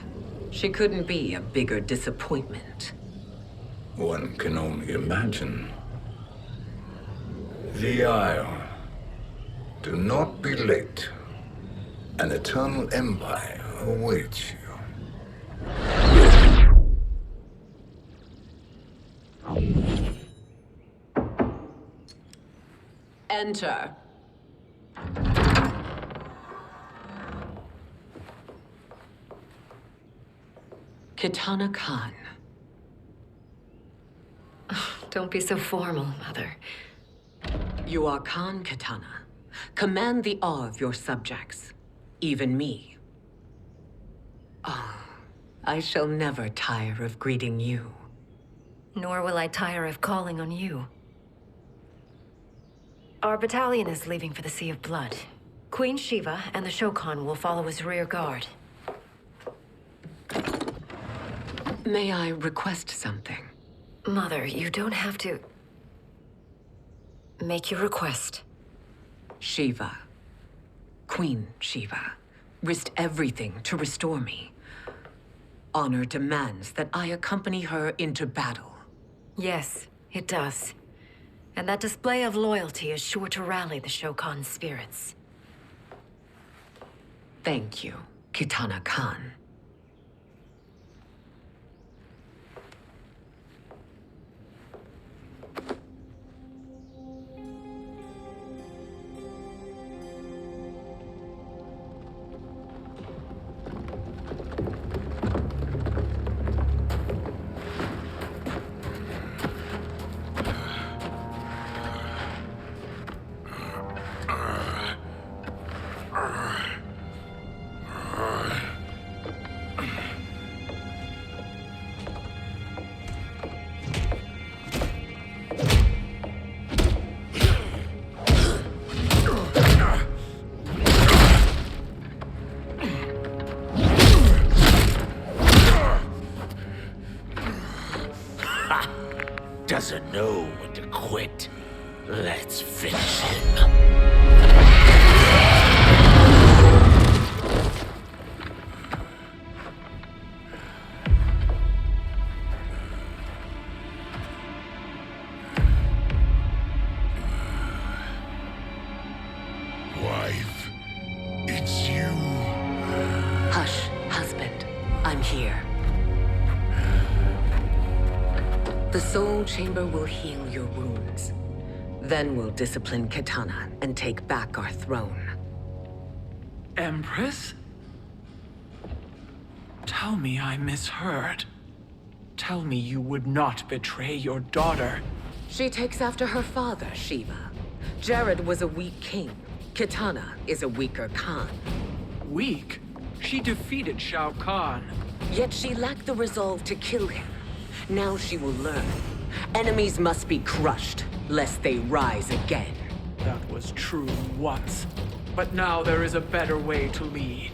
She couldn't be a bigger disappointment. One can only imagine. The Isle. Do not be late. An eternal empire awaits you. Enter. Kitana Khan. Don't be so formal, Mother. You are Khan Kitana. Command the awe of your subjects, even me. Oh, I shall never tire of greeting you. Nor will I tire of calling on you. Our battalion is leaving for the Sea of Blood. Queen Shiva and the Shokan will follow as rear guard. May I request something? Mother, you don't have to... Make your request. Shiva, Queen Shiva, risked everything to restore me. Honor demands that I accompany her into battle. Yes, it does. And that display of loyalty is sure to rally the Shokan's spirits. Thank you, Kitana Khan. Doesn't know when to quit. Let's finish him. Wife, it's you. Hush, husband. I'm here. The Soul Chamber will heal your wounds. Then we'll discipline Kitana and take back our throne. Empress? Tell me I misheard. Tell me you would not betray your daughter. She takes after her father, Shiva. Jared was a weak king. Kitana is a weaker Khan. Weak? She defeated Shao Kahn. Yet she lacked the resolve to kill him. Now she will learn. Enemies must be crushed, lest they rise again. That was true once. But now there is a better way to lead.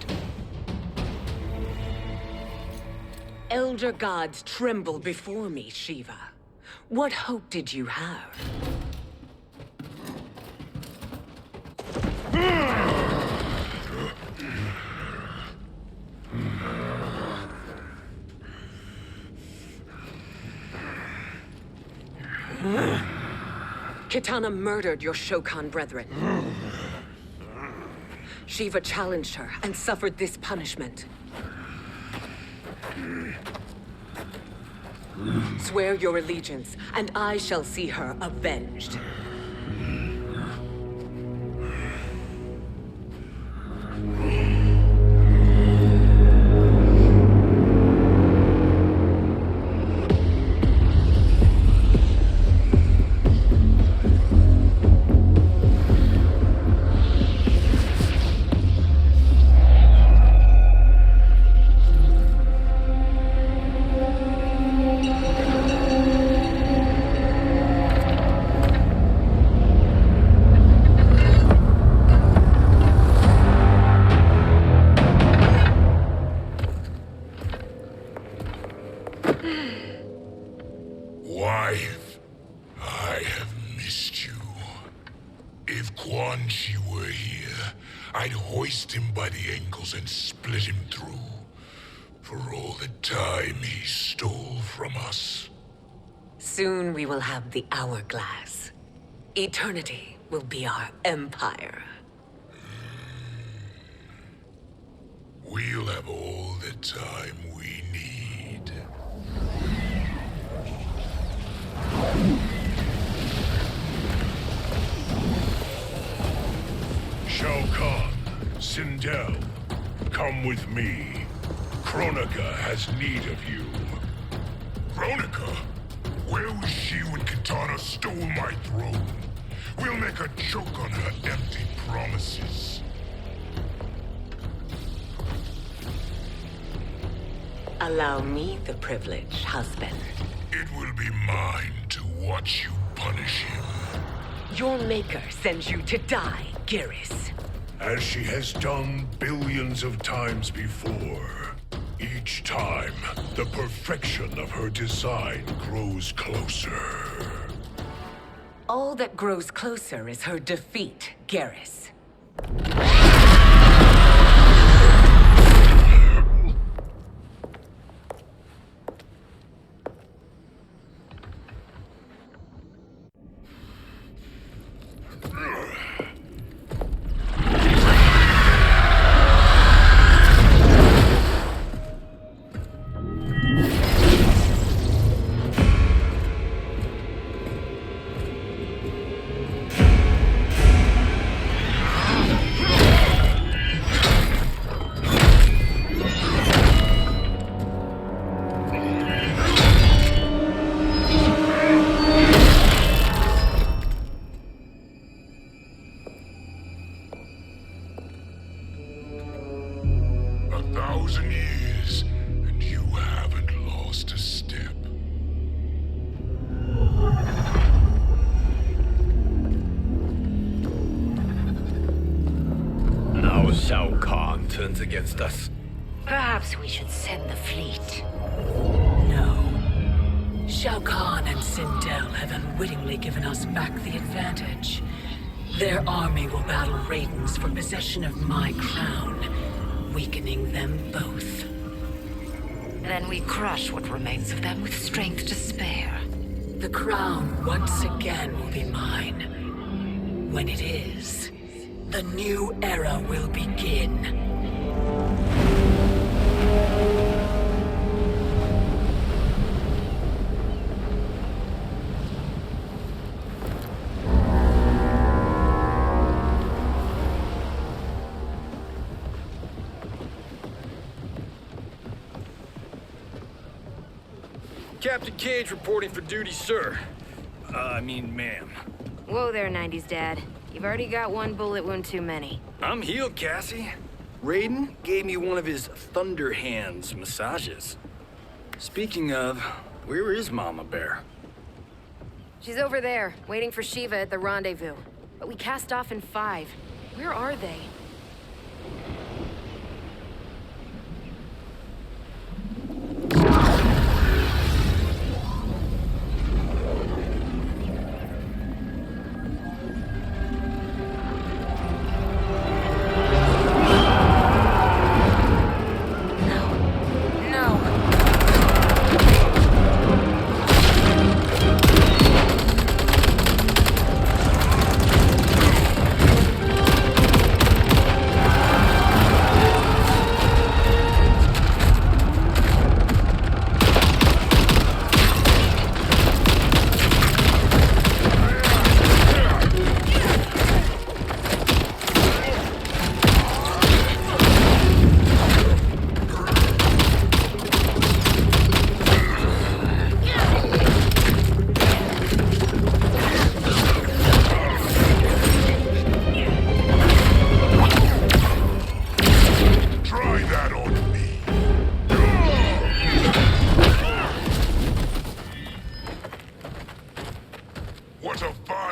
Elder gods tremble before me, Shiva. What hope did you have? Kitana murdered your Shokan brethren. Shiva challenged her and suffered this punishment. Swear your allegiance, and I shall see her avenged. Wife, I have missed you. If Quan Chi were here, I'd hoist him by the ankles and split him through. For all the time he stole from us. Soon we will have the hourglass. Eternity will be our empire. We'll have all the time we need. Shao Kahn, Sindel, come with me. Kronika has need of you. Kronika? Where was she when Kitana stole my throne? We'll make a joke on her empty promises. Allow me the privilege, husband. It will be mine to watch you punish him. Your maker sends you to die, Geras. As she has done billions of times before. Each time, the perfection of her design grows closer. All that grows closer is her defeat, Geras. Shao Kahn turns against us. Perhaps we should send the fleet. No. Shao Kahn and Sindel have unwittingly given us back the advantage. Their army will battle Raidens for possession of my crown, weakening them both. Then we crush what remains of them with strength to spare. The crown once again will be mine. When it is, the new era will begin. Captain Cage reporting for duty, sir. Ma'am. Whoa there, 90s Dad. You've already got one bullet wound too many. I'm healed, Cassie. Raiden gave me one of his Thunder Hands massages. Speaking of, where is Mama Bear? She's over there, waiting for Shiva at the rendezvous. But we cast off in 5. Where are they?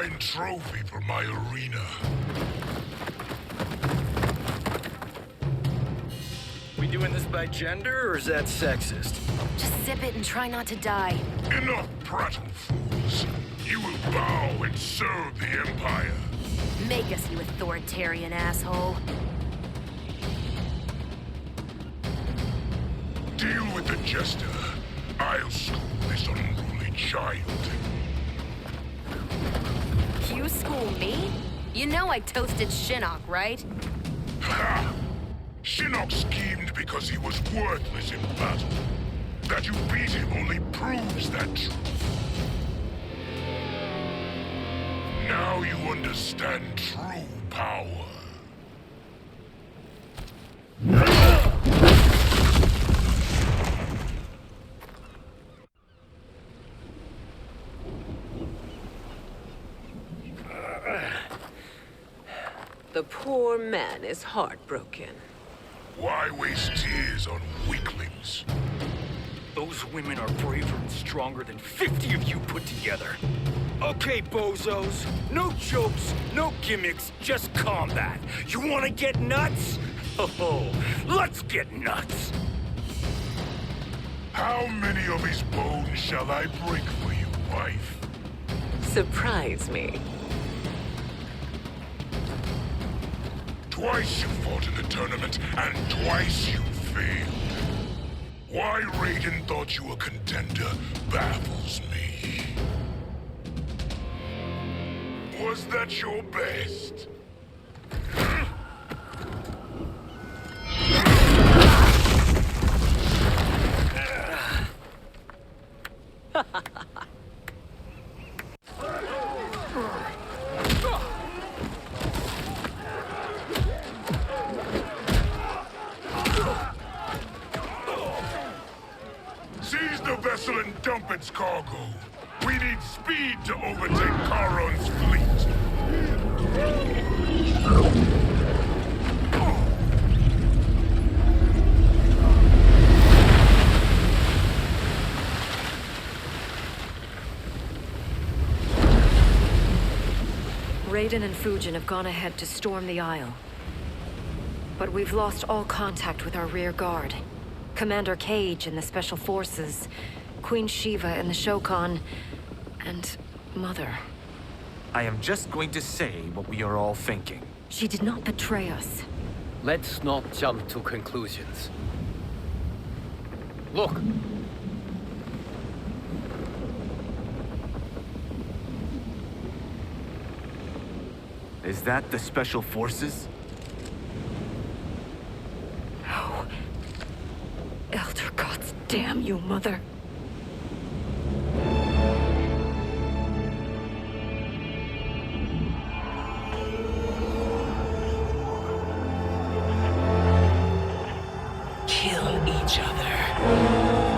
fine trophy for my arena. We doing this by gender, or is that sexist? Just sip it and try not to die. Enough prattle, fools. You will bow and serve the Empire. Make us, you authoritarian asshole. Deal with the jester. I'll school this unruly child. You school me? You know I toasted Shinnok, right? Ha! Shinnok schemed because he was worthless in battle. That you beat him only proves that truth. Now you understand true power. The poor man is heartbroken. Why waste tears on weaklings? Those women are braver and stronger than 50 of you put together. Okay, bozos. No jokes, no gimmicks, just combat. You wanna get nuts? Oh, let's get nuts! How many of his bones shall I break for you, wife? Surprise me. Twice you fought in the tournament, and twice you failed. Why Raiden thought you a contender baffles me. Was that your best? Seize the vessel and dump its cargo. We need speed to overtake Charon's fleet. Raiden and Fujin have gone ahead to storm the Isle. But we've lost all contact with our rear guard. Commander Cage and the Special Forces, Queen Shiva and the Shokan, and Mother. I am just going to say what we are all thinking. She did not betray us. Let's not jump to conclusions. Look! Is that the Special Forces? No. Elder gods damn you, Mother. Kill each other.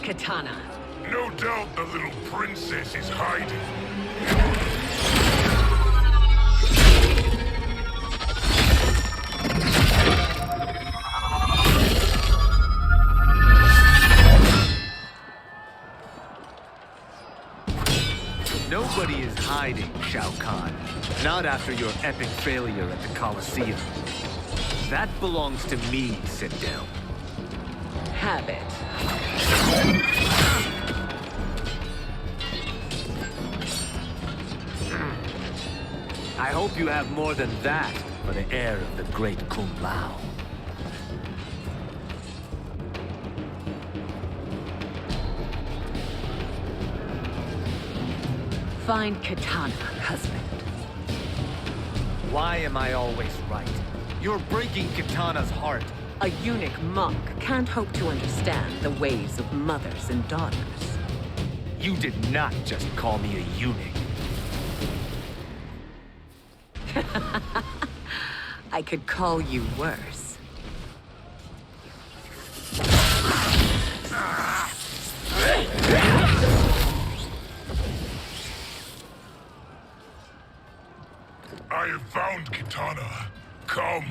Katana. No doubt the little princess is hiding. Nobody is hiding, Shao Kahn. Not after your epic failure at the Colosseum. That belongs to me, Sindel. Have it. I hope you have more than that for the heir of the great Kung Lao. Find Kitana, husband. Why am I always right? You're breaking Kitana's heart. A eunuch monk can't hope to understand the ways of mothers and daughters. You did not just call me a eunuch. I could call you worse. I have found Kitana. Come.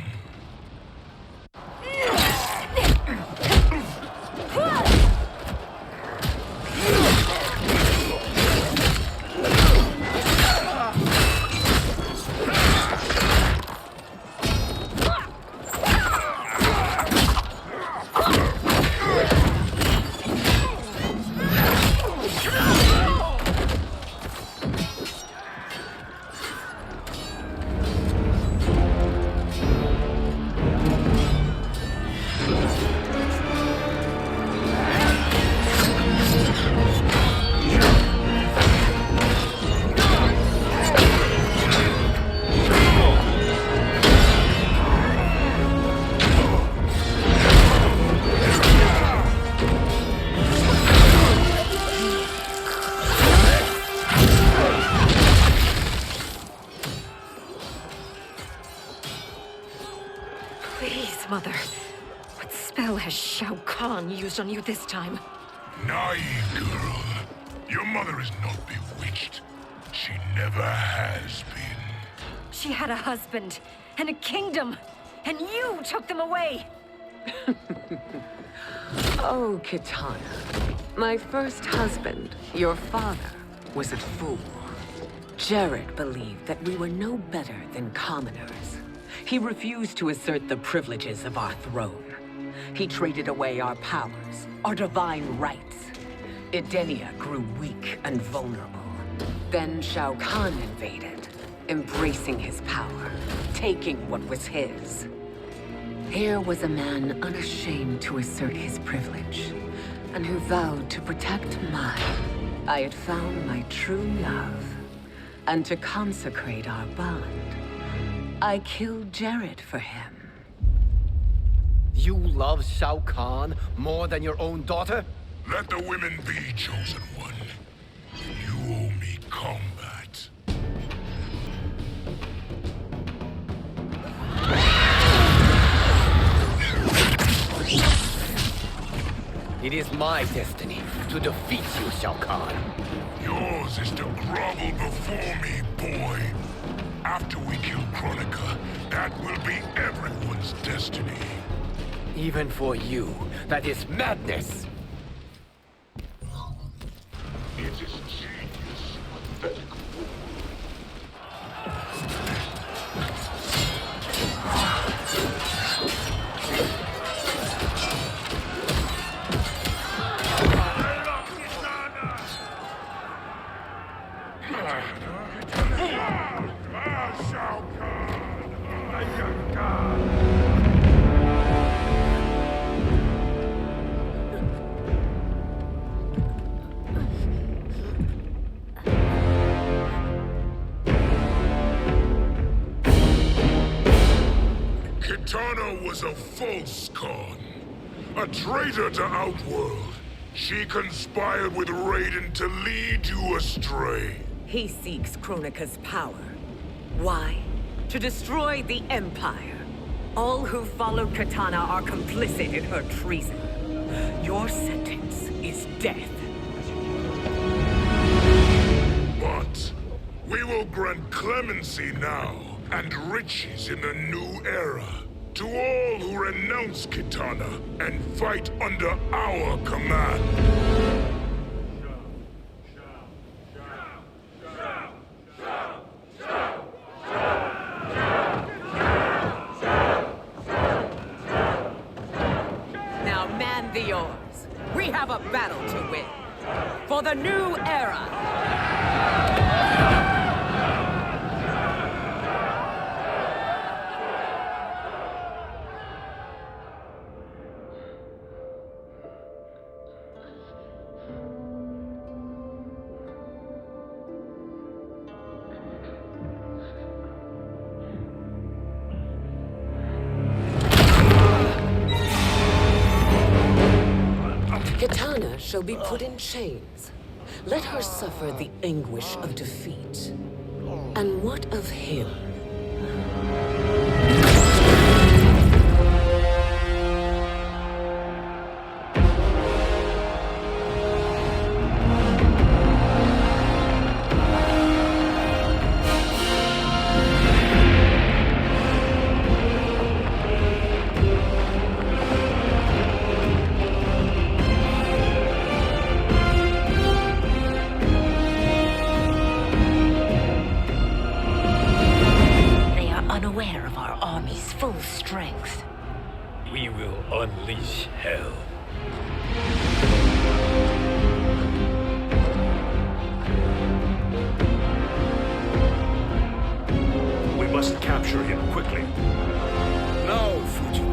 Please, Mother. What spell has Shao Kahn used on you this time? Naive girl. Your mother is not bewitched. She never has been. She had a husband and a kingdom, and you took them away! Oh, Kitana. My first husband, your father, was a fool. Jared believed that we were no better than commoners. He refused to assert the privileges of our throne. He traded away our powers, our divine rights. Edenia grew weak and vulnerable. Then Shao Kahn invaded, embracing his power, taking what was his. Here was a man unashamed to assert his privilege, and who vowed to protect mine. I had found my true love, and to consecrate our bond, I killed Jared for him. You love Shao Kahn more than your own daughter? Let the women be, chosen one. You owe me combat. It is my destiny to defeat you, Shao Kahn. Yours is to grovel before me, boy. After we kill Kronika, that will be everyone's destiny. Even for you, that is madness. It is genius, pathetic. Kitana was a false Khan, a traitor to Outworld. She conspired with Raiden to lead you astray. He seeks Kronika's power. Why? To destroy the Empire. All who followed Kitana are complicit in her treason. Your sentence is death. But we will grant clemency now and riches in the new era to all who renounce Kitana and fight under our command. Now man the oars. We have a battle to win. For the new era. shall be put in chains. Let her suffer the anguish of defeat. And what of him? We will unleash hell. We must capture him quickly. No, Fujin.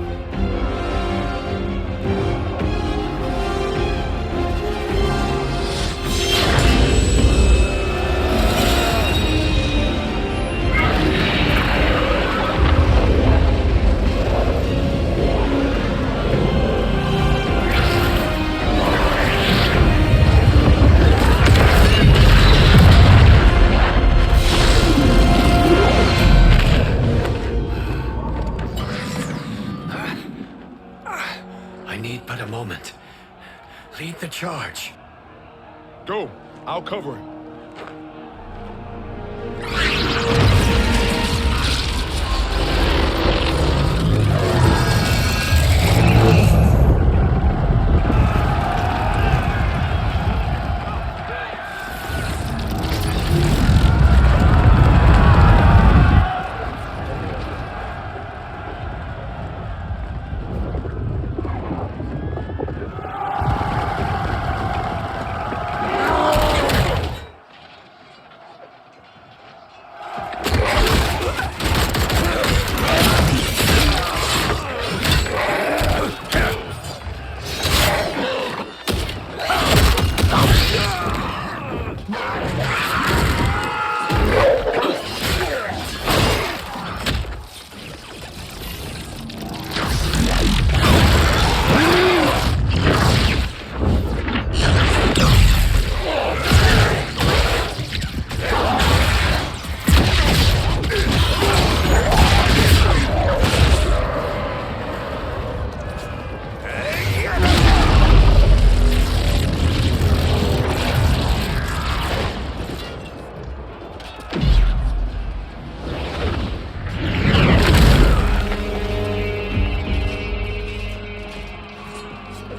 But a moment. Lead the charge. Go. I'll cover him.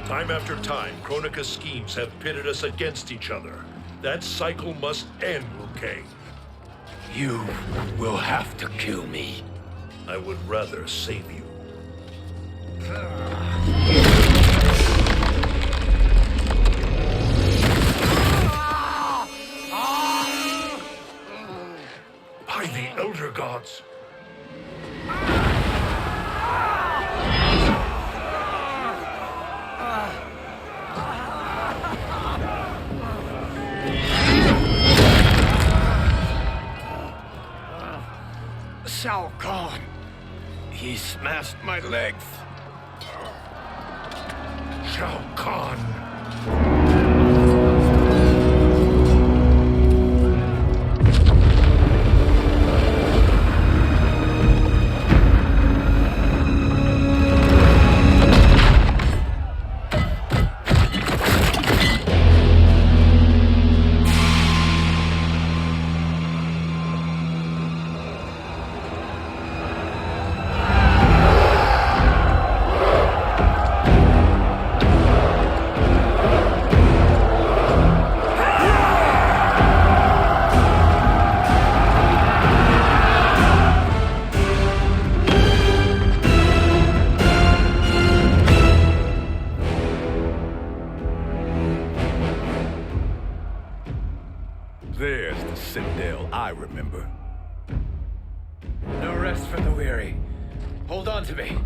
Time after time, Kronika's schemes have pitted us against each other. That cycle must end, Liu Kang. You will have to kill me. I would rather save you. By the Elder Gods! Shao Kahn. He smashed my legs. Shao Kahn. There's the Citadel I remember. No rest for the weary. Hold on to me.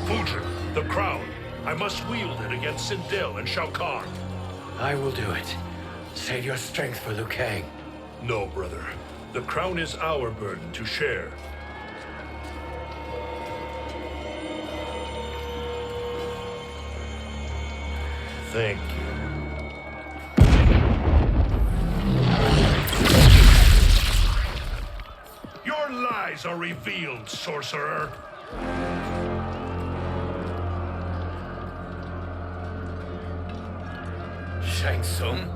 Fujin, the crown. I must wield it against Sindel and Shao Kahn. I will do it. Save your strength for Liu Kang. No, brother. The crown is our burden to share. Thank you. Your lies are revealed, sorcerer. Shang Tsung?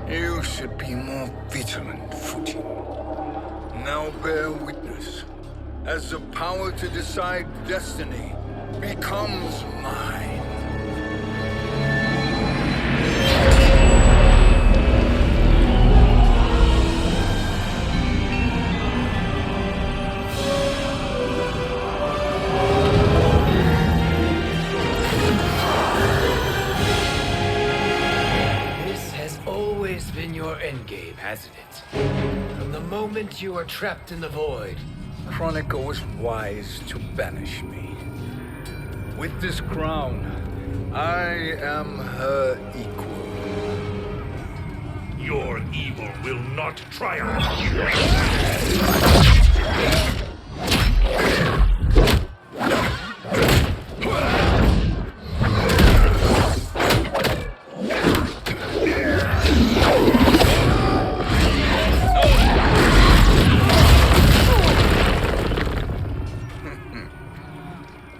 You should be more vigilant, Fujin. Now bear witness. As the power to decide destiny becomes mine. This has always been your endgame, hasn't it? From the moment you were trapped in the void. Kronika was wise to banish me. With this crown, I am her equal. Your evil will not triumph.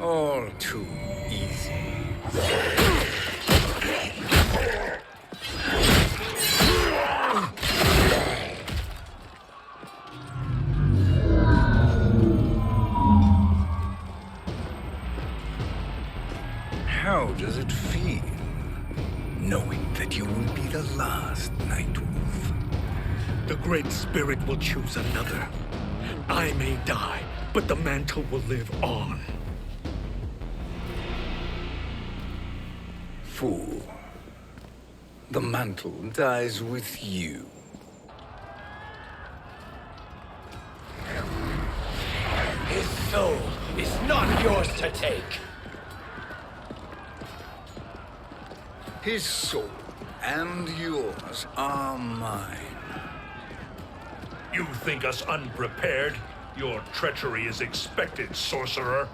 All too easy. How does it feel, knowing that you will be the last Nightwolf? The Great Spirit will choose another. I may die, but the mantle will live on. Fool. The mantle dies with you. His soul is not yours to take. His soul and yours are mine. You think us unprepared? Your treachery is expected, sorcerer.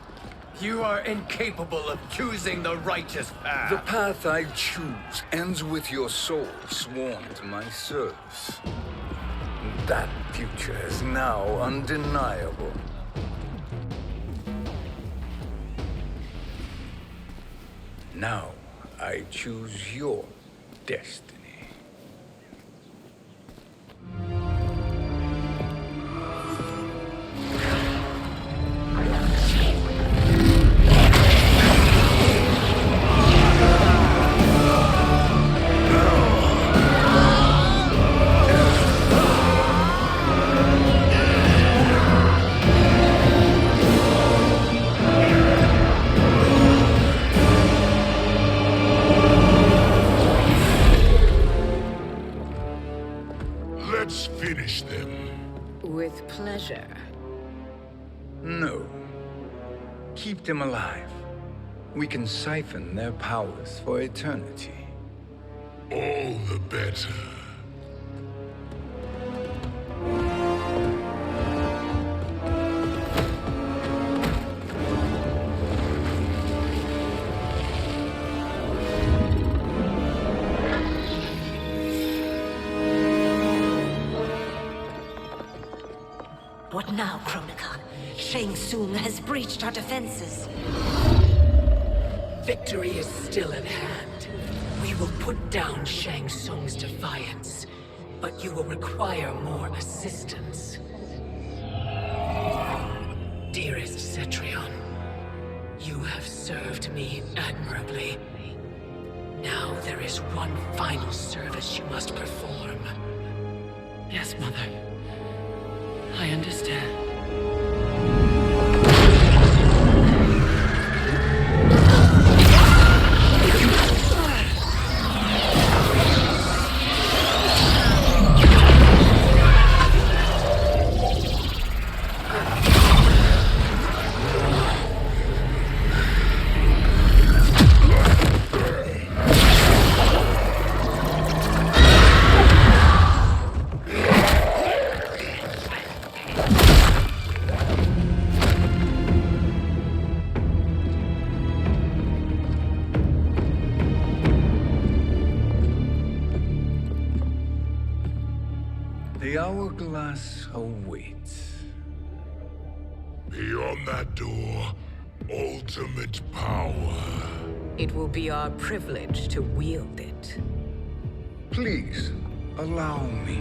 You are incapable of choosing the righteous path. The path I choose ends with your soul sworn to my service. That future is now undeniable. Now I choose your destiny. Let's finish them. With pleasure. No. Keep them alive. We can siphon their powers for eternity. All the better. What now, Kronika? Shang Tsung has breached our defenses. Victory is still at hand. We will put down Shang Tsung's defiance, but you will require more assistance. Dearest Cetrion, you have served me admirably. Now there is one final service you must perform. Yes, Mother. I understand. The hourglass awaits. Beyond that door, ultimate power. It will be our privilege to wield it. Please, allow me.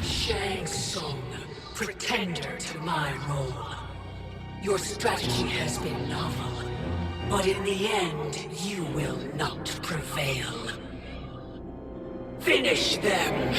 Shang Tsung, pretender to my role. Your strategy has been novel, but in the end, you will not prevail. Finish them!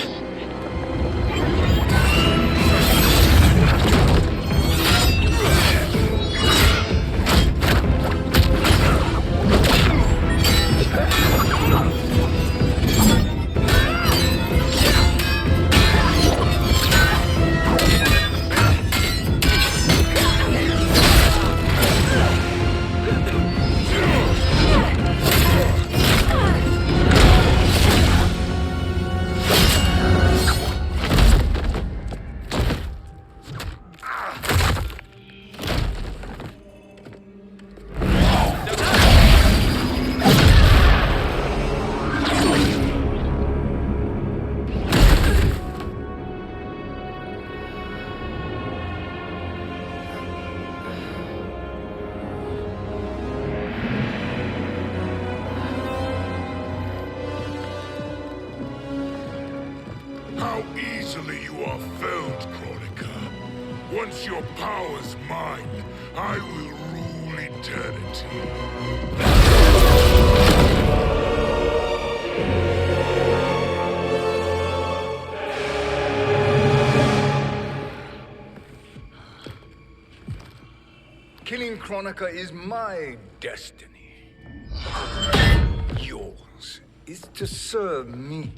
How easily you are felled, Kronika. Once your power's mine, I will rule eternity. Killing Kronika is my destiny. Yours is to serve me,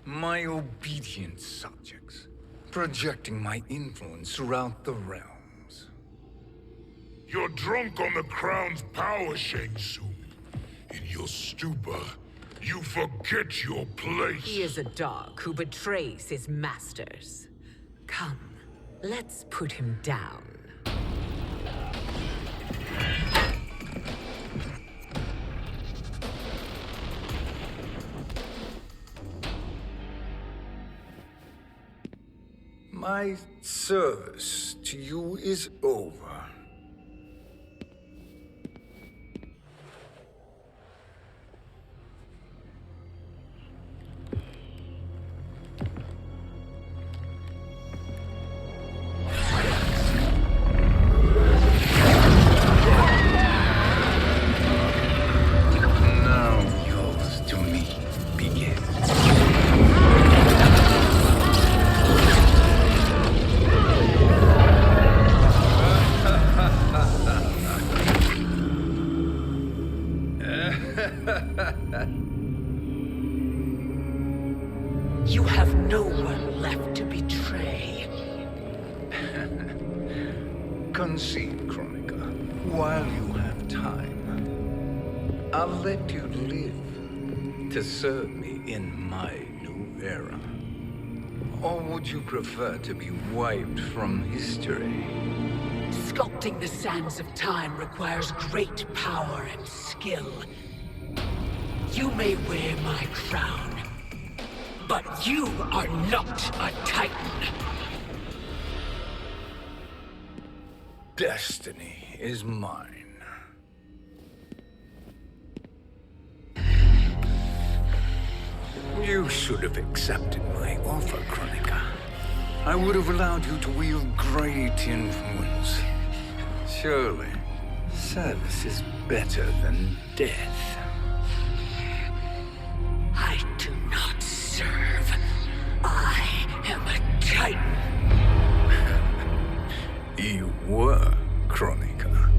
my obedient subjects, projecting my influence throughout the realms. You're drunk on the crown's power, Shang Tsung. In your stupor, you forget your place. He is a dog who betrays his masters. Come, let's put him down. My service to you is over. Now yours to me begins. You have no one left to betray. Concede, Kronika, while you have time. I'll let you live to serve me in my new era. Or would you prefer to be wiped from history? Sculpting the sands of time requires great power and skill. You may wear my crown, but you are not a Titan. Destiny is mine. You should have accepted my offer, Kronika. I would have allowed you to wield great influence. Surely, service is better than death. I do not serve. I am a Titan. You were, Kronika.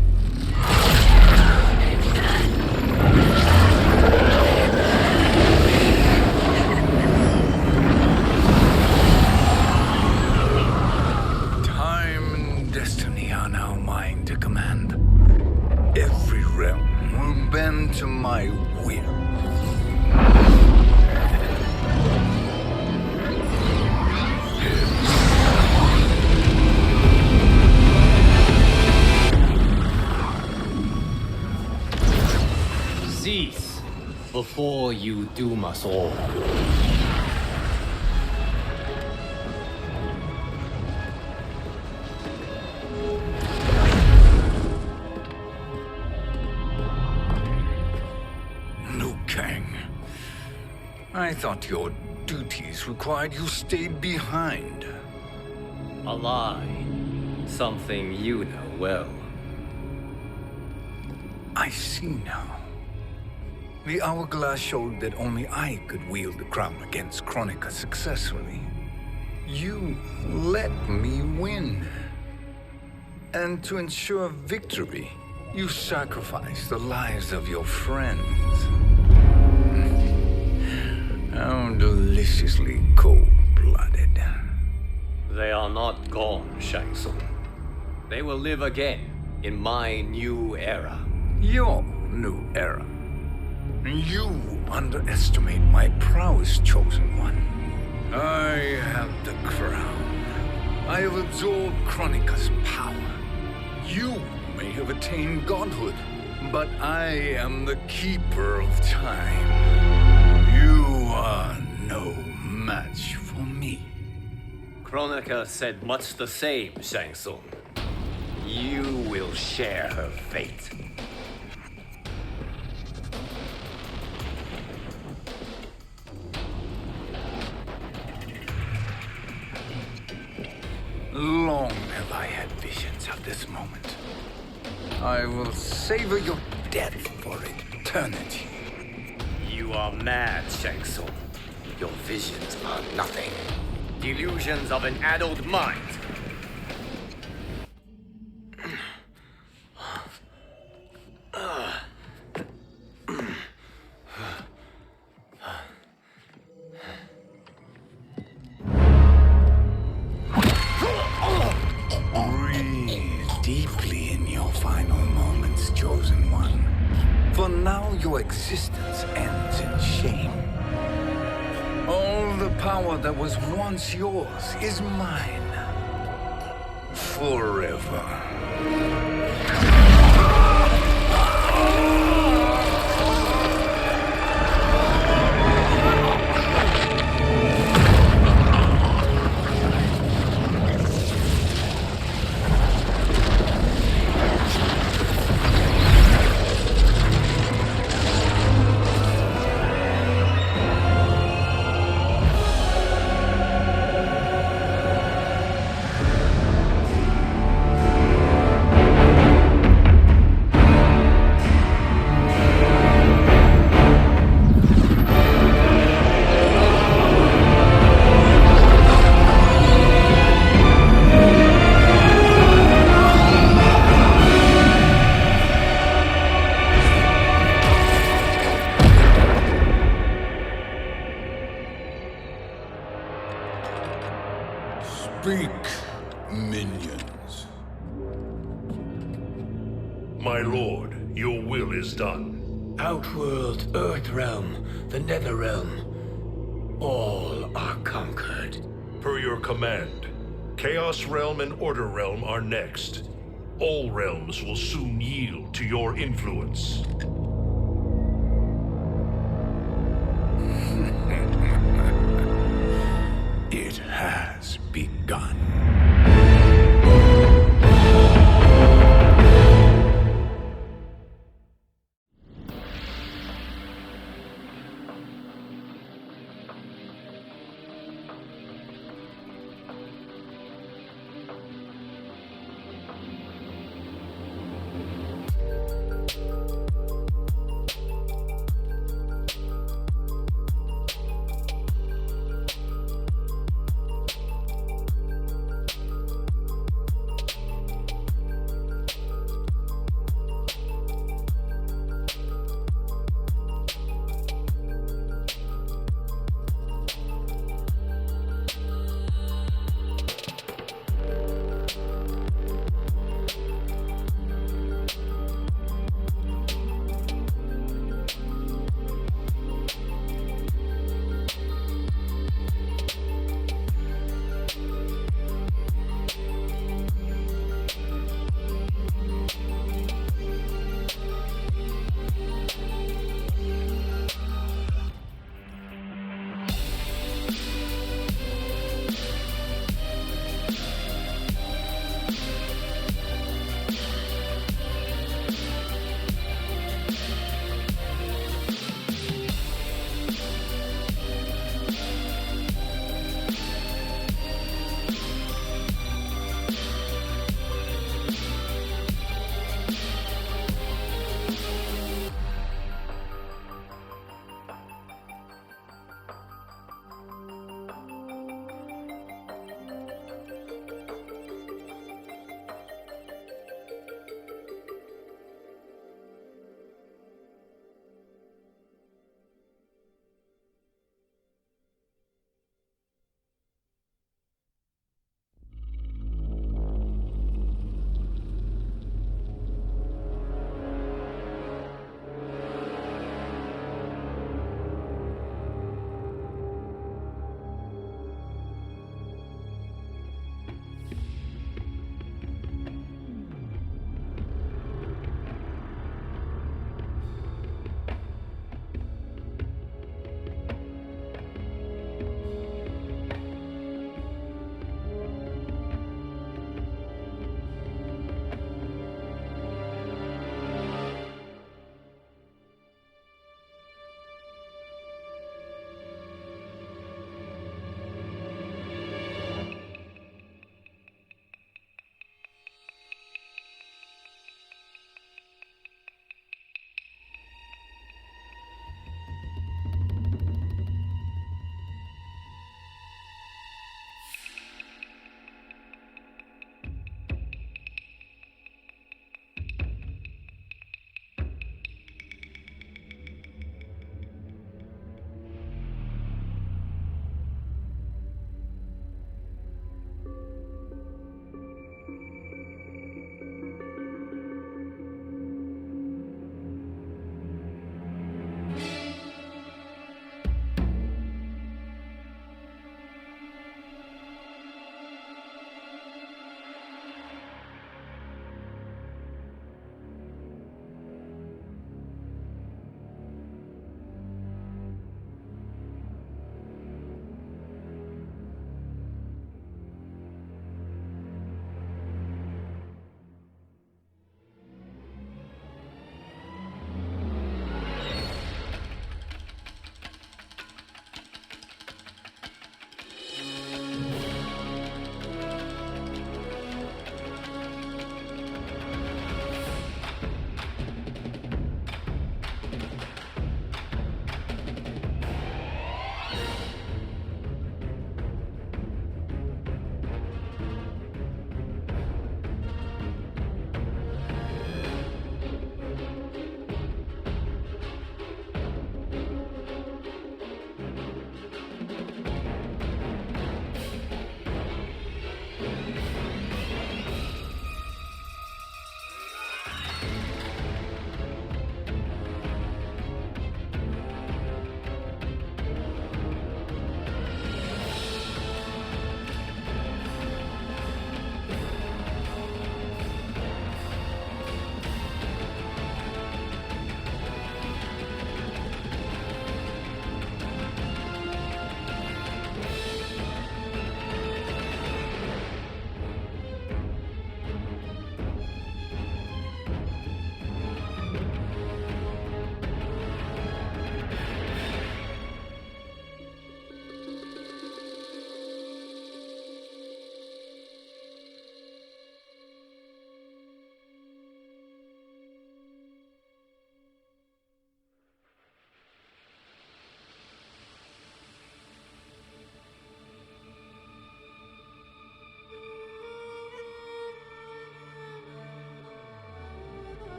Time and destiny are now mine to command. Every realm will bend to my will. before you doom us all. Liu Kang. I thought your duties required you stayed behind. A lie. Something you know well. I see now. The hourglass showed that only I could wield the crown against Kronika successfully. You let me win. And to ensure victory, you sacrificed the lives of your friends. How deliciously cold-blooded. They are not gone, Shang Tsung. They will live again in my new era. Your new era. You underestimate my prowess, Chosen One. I have the crown. I have absorbed Kronika's power. You may have attained godhood, but I am the keeper of time. You are no match for me. Kronika said much the same, Shang Tsung. You will share her fate. Long have I had visions of this moment. I will savor your death for eternity. You are mad, Shang Tsung. Your visions are nothing. Delusions of an addled mind. Breathe deeply in your final moments, Chosen One. For now your existence ends in shame. All the power that was once yours is mine. Forever. Speak, minions. My lord, your will is done. Outworld, Earthrealm, the Netherrealm. All are conquered. Per your command, Chaos Realm and Order Realm are next. All realms will soon yield to your influence.